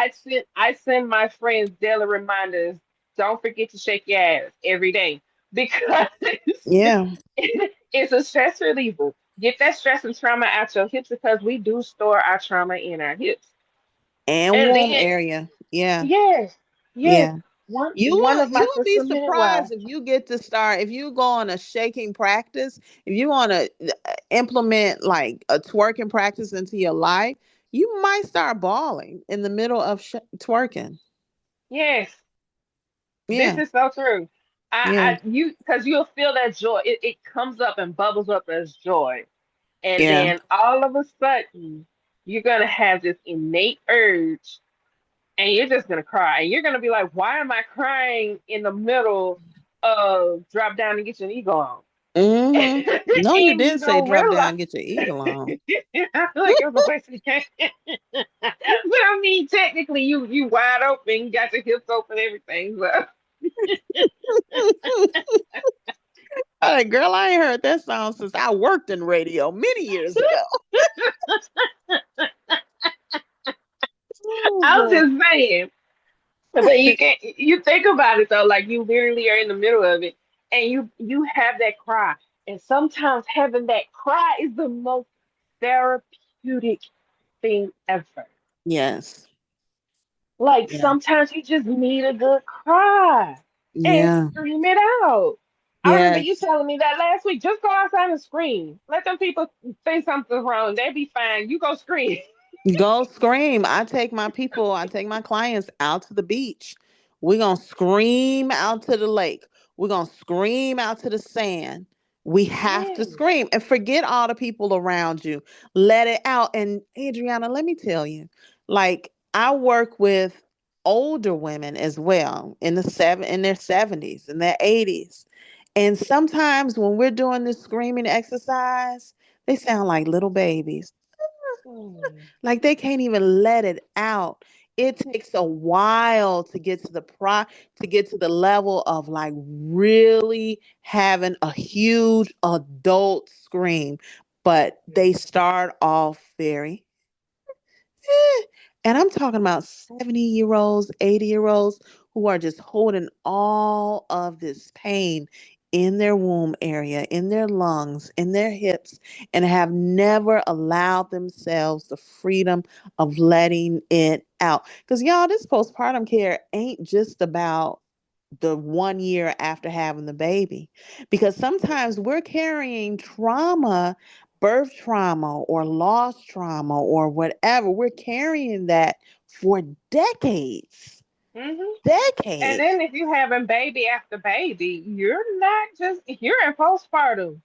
I send my friends daily reminders. Don't forget to shake your ass every day because Yeah. it's a stress reliever. Get that stress and trauma out your hips because we do store our trauma in our hips. And And warm then area. Yeah. yes, yes. Yeah. One of You my would be sister surprised midwives. if you get to start if you go on a shaking practice, if you want to implement like a twerking practice into your life, you might start bawling in the middle of twerking. Yes, this Yeah. is so true. Yeah. You, because you'll feel that joy. It comes up and bubbles up as joy, and Yeah. then all of a sudden, you're gonna have this innate urge, and you're just gonna cry, and you're gonna be like, "Why am I crying in the middle of drop down and get your ego on?" Mm-hmm. No, you And you did say don't drop down realize. and get your eagle on. I feel like it was a waste of time. But I mean, technically, you wide open, you got your hips open, everything. So I'm like, girl, I ain't heard that song since I worked in radio many years ago. Oh I'm boy. just saying. But you can't. You think about it though, like you literally are in the middle of it, and you have that cry, and sometimes having that cry is the most therapeutic thing ever. Yes. Like Yeah. sometimes you just need a good cry and Yeah. scream it out. I remember you Yes. telling me that last week. Just go outside and scream. Let them people say something's wrong. They'll be fine. You go scream. Go scream. I take my clients out to the beach. We're going to scream out to the lake. We're going to scream out to the sand. We have to Yeah. scream and forget all the people around you. Let it out. And Adriana, let me tell you, like I work with older women as well in their 70s and their 80s. And sometimes when we're doing this screaming exercise, they sound like little babies. Mm. Like they can't even let it out. It takes a while to get to to get to the level of like really having a huge adult scream. But they start off very and I'm talking about 70-year-olds, 80-year-olds who are just holding all of this pain in their womb area, in their lungs, in their hips, and have never allowed themselves the freedom of letting it out. Because, y'all, this postpartum care ain't just about the 1 year after having the baby, because sometimes we're carrying trauma, birth trauma or loss trauma or whatever. We're carrying that for decades. Hmm. And Decades. then if you having baby after baby, you're not just you're in postpartum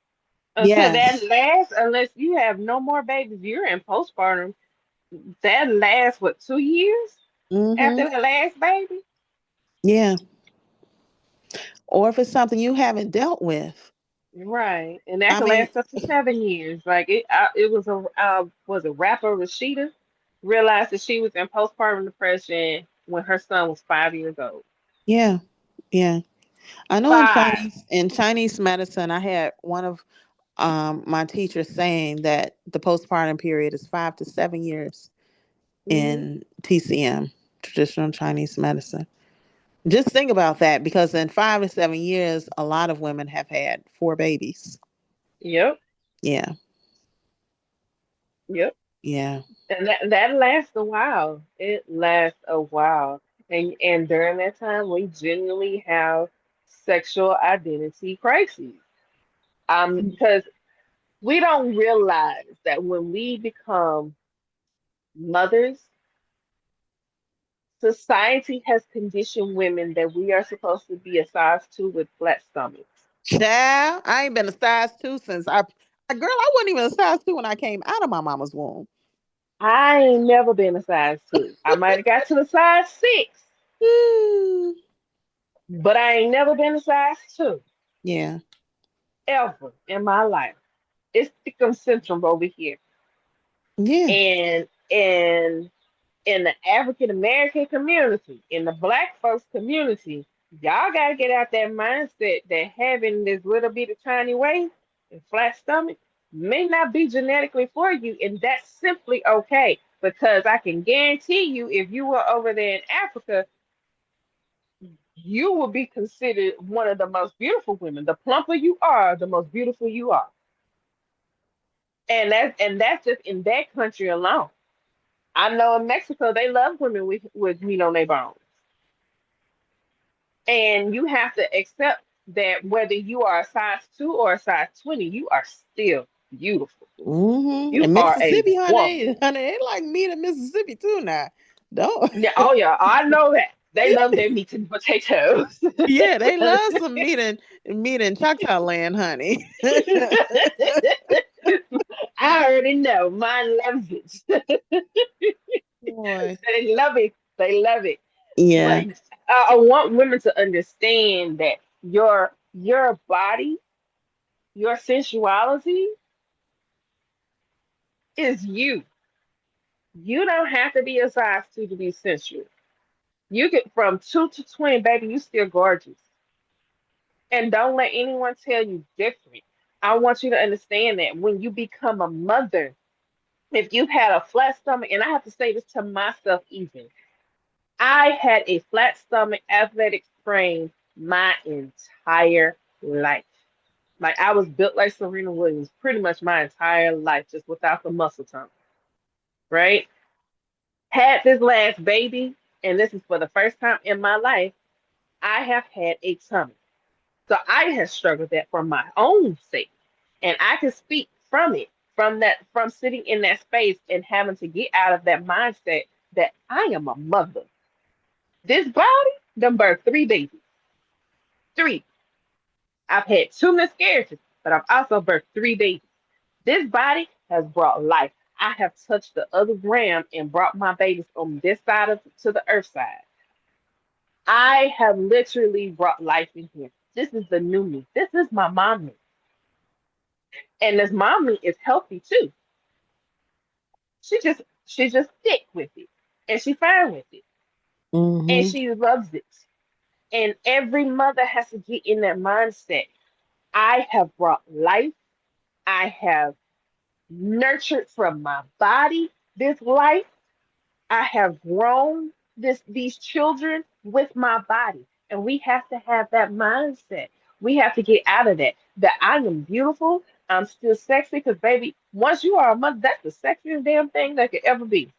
until that Yes. lasts. Unless you have no more babies, you're in postpartum. That lasts what, 2 years Mm-hmm. after the last baby, Yeah. Or if it's something you haven't dealt with. right? And that I can mean, last up to 7 years. Like it was a rapper Rashida realized that she was in postpartum depression when her son was 5 years old. yeah. Yeah. I know Five. In Chinese medicine, I had one of my teachers saying that the postpartum period is 5 to 7 years Hmm. in TCM, traditional Chinese medicine. Just think about that because in 5 to 7 years, a lot of women have had four babies. Yep. Yeah, Yep. yeah. And that lasts a while. It lasts a while. And during that time we genuinely have sexual identity crises. Because we don't realize that when we become mothers, society has conditioned women that we are supposed to be a size two with flat stomachs. Child, I ain't been a size two since girl, I wasn't even a size two when I came out of my mama's womb. I ain't never been a size two. I might have got to the size six, Mm, but I ain't never been a size two yeah, ever in my life. It's Thickum syndrome over here. yeah. And in the African American community, in the Black folks community, y'all gotta get out that mindset that having this little bit of tiny waist and flat stomach may not be genetically for you, and that's simply okay. Because I can guarantee you, if you were over there in Africa, you will be considered one of the most beautiful women. The plumper you are, the most beautiful you are. And that's just in that country alone. I know in Mexico they love women with meat on their bones. And you have to accept that whether you are a size 2 or a size 20, you are still beautiful. You And are a Mississippi, woman. honey, they like meat in Mississippi too now. Don't. Yeah, oh yeah, I know that. They love their meat and potatoes. Yeah, they love some meat in Choctaw land, honey. I already know. Mine loves it. Boy. They love it. They love it. Yeah. But I want women to understand that your body Your sensuality is you. You don't have to be a size 2 to be sensual. You get from 2 to 20, baby, you still gorgeous. And don't let anyone tell you different. I want you to understand that when you become a mother, if you've had a flat stomach, and I have to say this to myself even, I had a flat stomach athletic frame my entire life. Like I was built like Serena Williams pretty much my entire life, just without the muscle tone, right? Had this last baby, and this is for the first time in my life, I have had a tummy. So I have struggled that for my own sake. And I can speak from it, from sitting in that space and having to get out of that mindset that I am a mother. This body done birthed three babies. Three. I've had two miscarriages, but I've also birthed three babies. This body has brought life. I have touched the other ram and brought my babies on this side of to the earth side. I have literally brought life in here. This is the new me. This is my mommy. And this mommy is healthy too. She just stick with it. And she fine with it. And Mm-hmm. she loves it. And every mother has to get in that mindset. I have brought life. I have nurtured from my body this life. I have grown these children with my body. And we have to have that mindset. We have to get out of that. That I am beautiful. I'm still sexy. Because baby, once you are a mother, that's the sexiest damn thing that could ever be.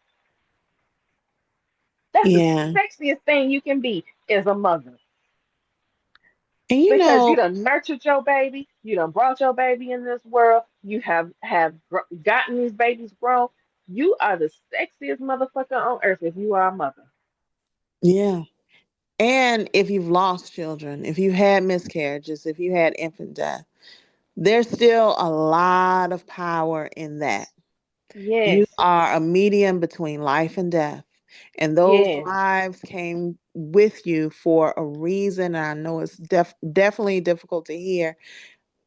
That's the Yeah. sexiest thing you can be is a mother. And Because you done nurtured your baby, you done brought your baby in this world, you have gotten these babies grown. You are the sexiest motherfucker on earth if you are a mother. yeah. And if you've lost children, if you had miscarriages, if you had infant death, there's still a lot of power in that. You Yes, are a medium between life and death. And those yes, lives came with you for a reason. And I know it's definitely difficult to hear.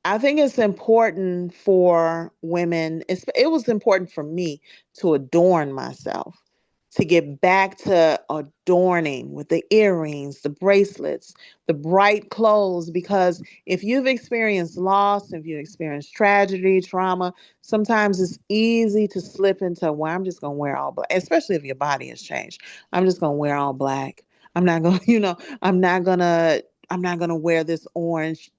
I think it's important for women. It was important for me to adorn myself, to get back to adorning with the earrings, the bracelets, the bright clothes. Because if you've experienced loss, if you experienced tragedy, trauma, sometimes it's easy to slip into, well, I'm just going to wear all black, especially if your body has changed. I'm just going to wear all black. I'm not going to, I'm not going to wear this orange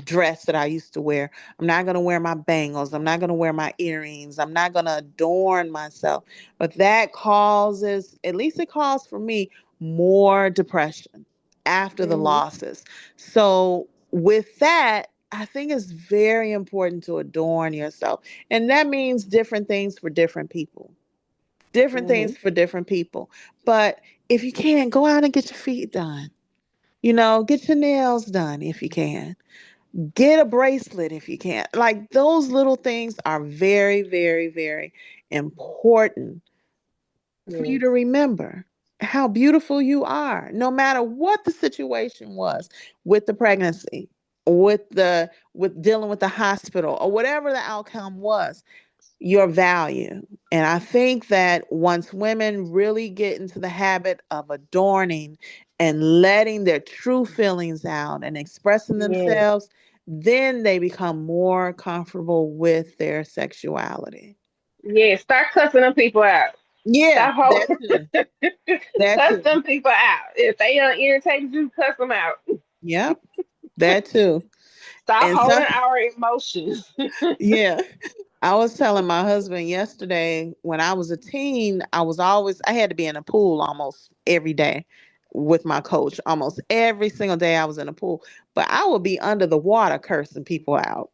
dress that I used to wear. I'm not going to wear my bangles. I'm not going to wear my earrings. I'm not going to adorn myself. But that causes, at least it caused for me, more depression after the hmm losses. So, with that, I think it's very important to adorn yourself. And that means different things for different people. Different hmm things for different people. But if you can, go out and get your feet done. Get your nails done if you can. Get a bracelet if you can. Like those little things are very, very, very important for you yes, to remember how beautiful you are, no matter what the situation was with the pregnancy, with dealing with the hospital, or whatever the outcome was, your value. And I think that once women really get into the habit of adorning and letting their true feelings out and expressing yes, themselves, then they become more comfortable with their sexuality. yes. Start cussing them people out. Yeah, Stop that holding, too. That cuss too. them people out. If they irritated you, cuss them out. Yep, that too. Stop And so, holding our emotions. yeah. I was telling my husband yesterday when I was a teen, I had to be in a pool almost every day with my coach. Almost every single day I was in a pool, but I would be under the water cursing people out.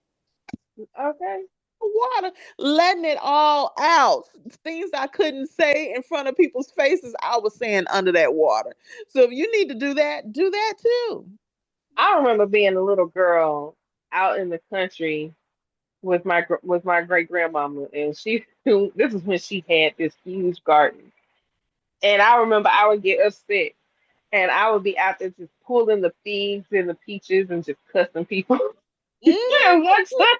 Okay. Water, letting it all out. Things I couldn't say in front of people's faces, I was saying under that water. So if you need to do that too. I remember being a little girl out in the country with my great grandmama, and she this is when she had this huge garden, and I remember I would get upset, and I would be out there just pulling the figs and the peaches and just cussing people. one time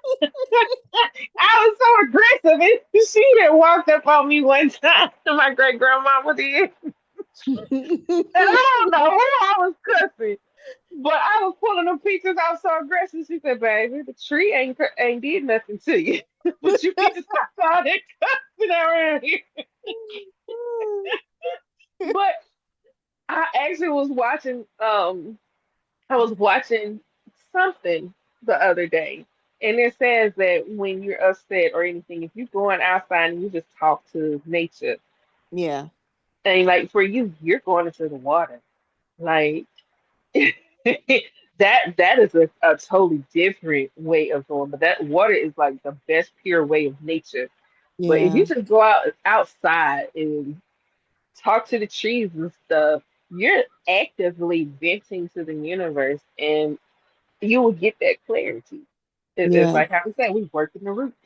I was so aggressive, and she had walked up on me one time. My great grandmama did, and I don't know who I was cussing, but I was pulling them pictures out so aggressive. She said, "Baby, the tree ain't did nothing to you, but you need to stop all that cussing around here." But I actually was watching. I was watching something the other day, and it says that when you're upset or anything, if you're going outside and you just talk to nature, Yeah, and like for you, you're going into the water. Like that is a totally different way of going. But that water is like the best pure way of nature. But if yeah, you just go outside and talk to the trees and stuff, you're actively venting to the universe, and you will get that clarity. It's yeah. like how we say, we work in the roots.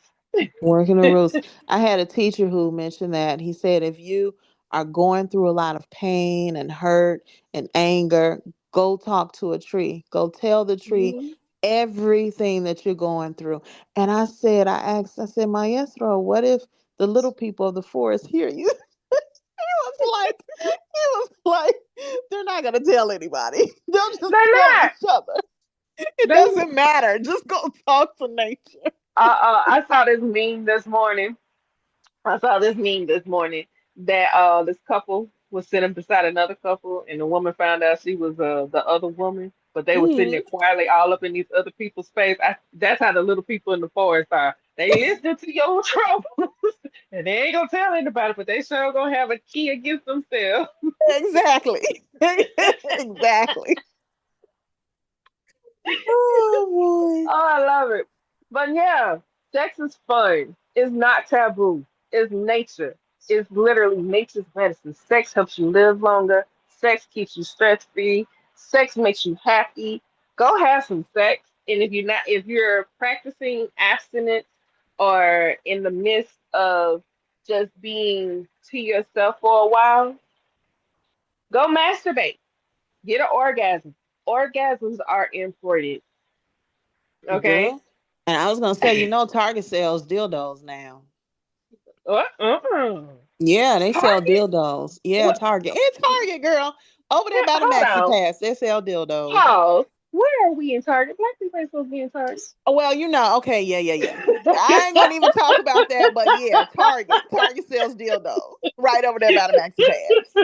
Working the roots. I had a teacher who mentioned that. He said if you are going through a lot of pain and hurt and anger, go talk to a tree. Go tell the tree Mhm. everything that you're going through. And I said, Maestro, what if the little people of the forest hear you? He was like, they're not gonna tell anybody. They'll just They're tell not. each other. It They. doesn't matter. Just go talk to nature. I saw this meme this morning. I saw this meme this morning that this couple was sitting beside another couple, and the woman found out she was the other woman, but they were sitting there Hmm. quietly all up in these other people's face. That's how the little people in the forest are. They listen to your troubles, and they ain't gonna tell anybody, but they sure gonna have a key against themselves. Exactly. Exactly. Oh Oh, I love it. But yeah, sex is fun. It's not taboo. It's nature. It's literally nature's medicine. Sex helps you live longer. Sex keeps you stress free. Sex makes you happy. Go have some sex. And if you're practicing abstinence or in the midst of just being to yourself for a while, go masturbate. Get an orgasm. Orgasms are important. boy, Okay? girl. And I was gonna say, Target sells dildos now. Uh-uh. Yeah, they sell Target? dildos. Yeah, What? Target. And Target, girl. Over there by the Hold Maxi on. Pass, they sell dildos. Pause. Where are we in Target? Black people ain't supposed to be in Target. Oh, well, okay, yeah, yeah, yeah. I ain't gonna even talk about that, but yeah, Target. Target sells dildos. Right over there by the Maxi Pads.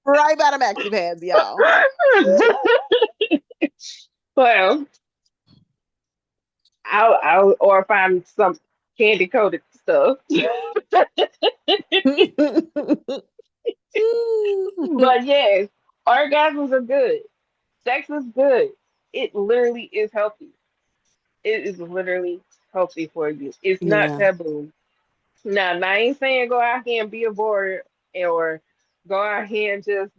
Right by the Maxi Pads, y'all. Well, I'll or find some candy coated stuff. But yes, orgasms are good. Sex is good. It literally is healthy. It is literally healthy for you. It's not Yeah. taboo. Now, I ain't saying go out here and be a boarder or go out here and just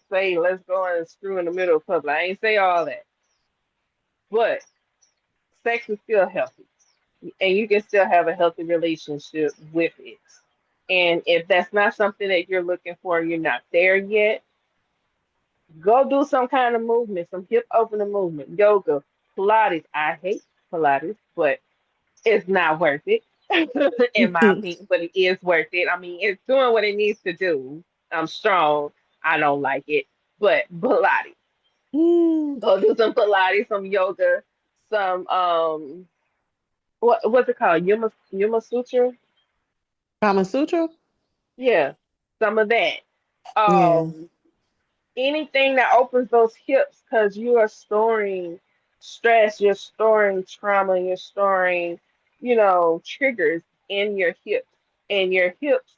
say let's go and screw in the middle of public. I ain't say all that, but sex is still healthy, and you can still have a healthy relationship with it. And if that's not something that you're looking for, you're not there yet. Go do some kind of movement, some hip opening movement, yoga, Pilates. I hate Pilates, but it's not worth it, in my opinion, but it is worth it. I mean, it's doing what it needs to do. I'm strong. I don't like it, but Pilates. Go do some Pilates, some yoga, some what's it called? Yuma Sutra. Kama Sutra? Yeah, some of that. Yeah. Um, anything that opens those hips, because you are storing stress, you're storing trauma, you're storing, triggers in your hips, and your hips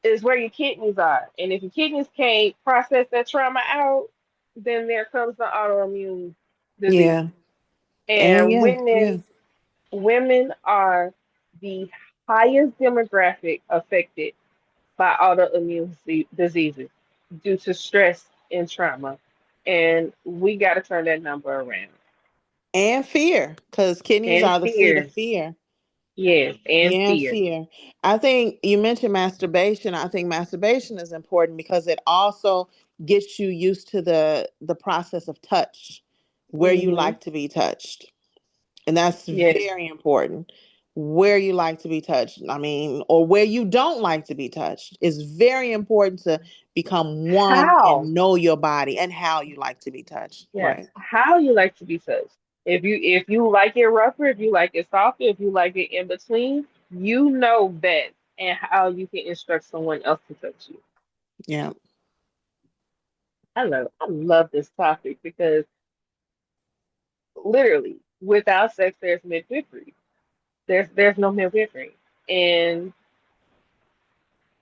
is where your kidneys are. And if your kidneys can't process that trauma out, then there comes the autoimmune Yeah. disease. And And yeah, yeah. women are the highest demographic affected by autoimmune diseases due to stress and trauma. And we got to turn that number around. And fear, because kidneys And are the seat of fear. fear. Yes, and Yeah, and fear. fear. I think you mentioned masturbation. I think masturbation is important because it also gets you used to the process of touch, where you Mhm. like to be touched. And that's Yes. very important. Where you like to be touched, I mean, or where you don't like to be touched, is very important to become one How? and know your body and how you like to be touched. Yes. Right. How you like to be touched. If you like it rougher, if you like it softer, if you like it in between, you know best and how you can instruct someone else to touch you. Yeah. I love this topic because literally without sex there's midwifery. There's no midwifery. And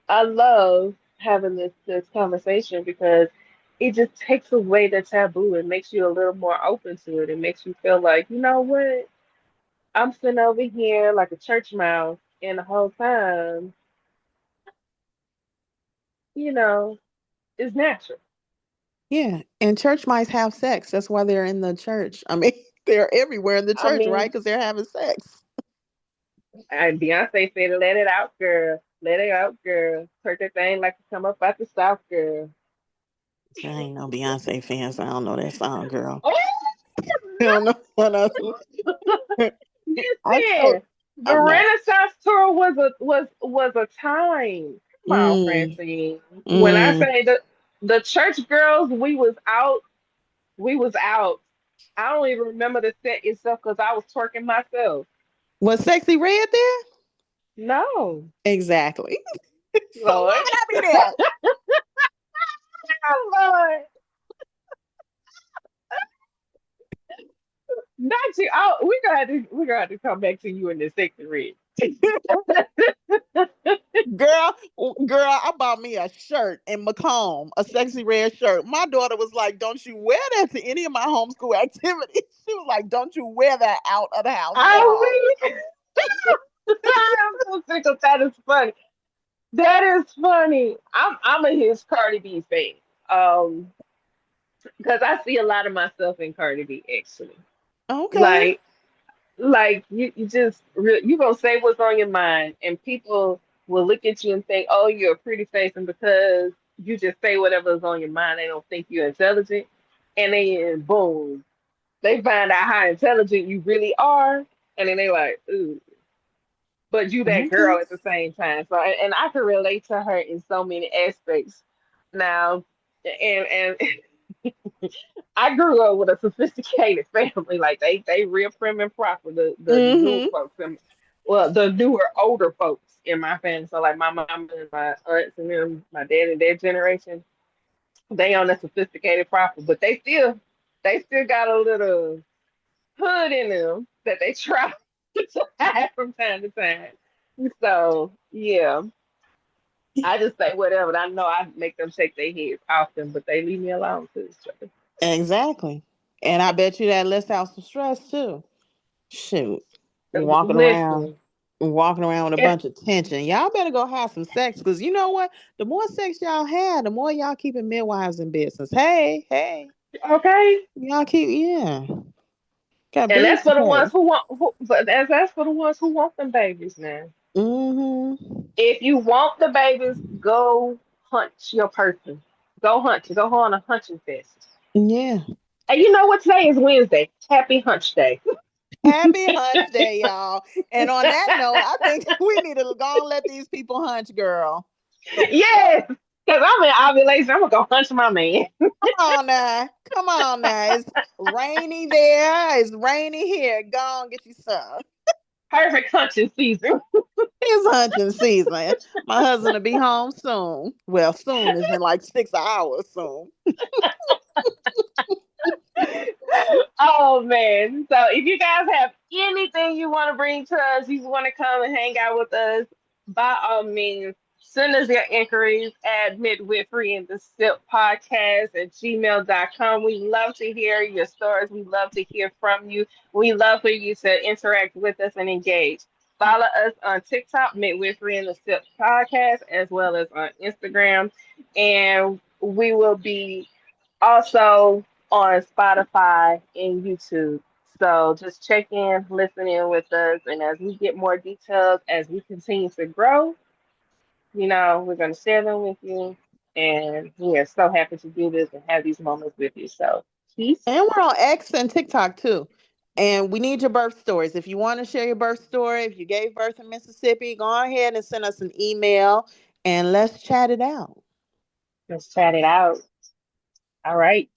I love having this conversation because it just takes away the taboo. It makes you a little more open to it. It makes you feel like, you know what? I'm sitting over here like a church mouse, and the whole time, you know, it's natural. Yeah. And church mice have sex. That's why they're in the church. I mean, they're everywhere in the I church, right? mean, Because they're having sex. and Beyonce said, "Let it out, girl. Let it out, girl. Twerk that thing like you come up out the south, girl." I ain't no Beyonce fan, so I don't know that song, girl. Oh, I don't know what else. I told, listen, the I'm not. Renaissance tour was a time. Come on, Mm, Francine. When I mm. say the church girls, we was out. We was out. I don't even remember the set itself because I was twerking myself. Was Sexy Red there? No, Exactly. So Lord, why would I be there? oh, Lord, not you. Oh, we're gonna have to come back to you in the sexy red. Girl, girl, I bought me a shirt in Macomb, a Sexy Red shirt. My daughter was like, "Don't you wear that to any of my homeschool activities?" She was like, "Don't you wear that out of the house at all." I mean, I'm so sick of that. Is funny. That is funny. I'm a huge Cardi B fan. Because I see a lot of myself in Cardi B actually. Okay. Like you just you gonna say what's on your mind, and people will look at you and think, "Oh, you're a pretty face," and because you just say whatever's on your mind, they don't think you're intelligent, and then boom, they find out how intelligent you really are, and then they like, "Ooh," but you that Okay. girl at the same time. So, and I can relate to her in so many aspects. Now, and I grew up with a sophisticated family. Like they real prim and proper. The newer Mm-hmm. folks and well, the newer older folks in my family. So like my mom and my aunts and them, my dad and their generation, they on a sophisticated proper, but they still got a little hood in them that they try to hide from time to time. So yeah, I just say whatever. I know I make them shake their heads often, but they leave me alone too. So. Exactly. And I bet you that lets out some stress too. Shoot. Walking around Listen, walking around with a and bunch of tension. Y'all better go have some sex because you know what? The more sex y'all have, the more y'all keeping midwives in business. Hey, hey. okay. Y'all keep yeah. Got And bills that's to for the ones pay. who want, but that's for the ones who want them babies now. Mm-hmm. If you want the babies, go hunt your person. Go hunt. Go on a hunting fest. Yeah. And you know what? Today is Wednesday. Happy Hunch Day. Happy hunch day, y'all. And on that note, I think we need to go and let these people hunch, girl. Yes, because I'm in ovulation. I'm gonna go hunch my man. Come on now. Come on now. It's rainy there. It's rainy here. Go on, get you some. Perfect hunting season. It's hunting season. My husband will be home soon. Well, soon is in like 6 hours soon. Oh man. So if you guys have anything you want to bring to us, you want to come and hang out with us, by all means, send us your inquiries at midwifery and the sip podcast at gmail.com. We love to hear your stories. We love to hear from you. We love for you to interact with us and engage. Follow us on TikTok, Midwifery and the Sip podcast, as well as on Instagram. And we will be also on Spotify and YouTube. So just check in, listen in with us, and as we get more details, as we continue to grow, we're going to share them with you. And we are so happy to do this and have these moments with you. So peace. And we're on X and TikTok too. And we need your birth stories. If you want to share your birth story, if you gave birth in Mississippi, go ahead and send us an email and let's chat it out. Let's chat it out. All right.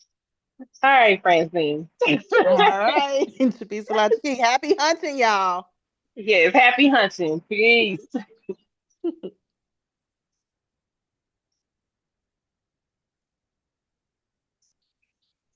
All right, Francine. All right. To be so Happy hunting, y'all. Yes, happy hunting. Peace.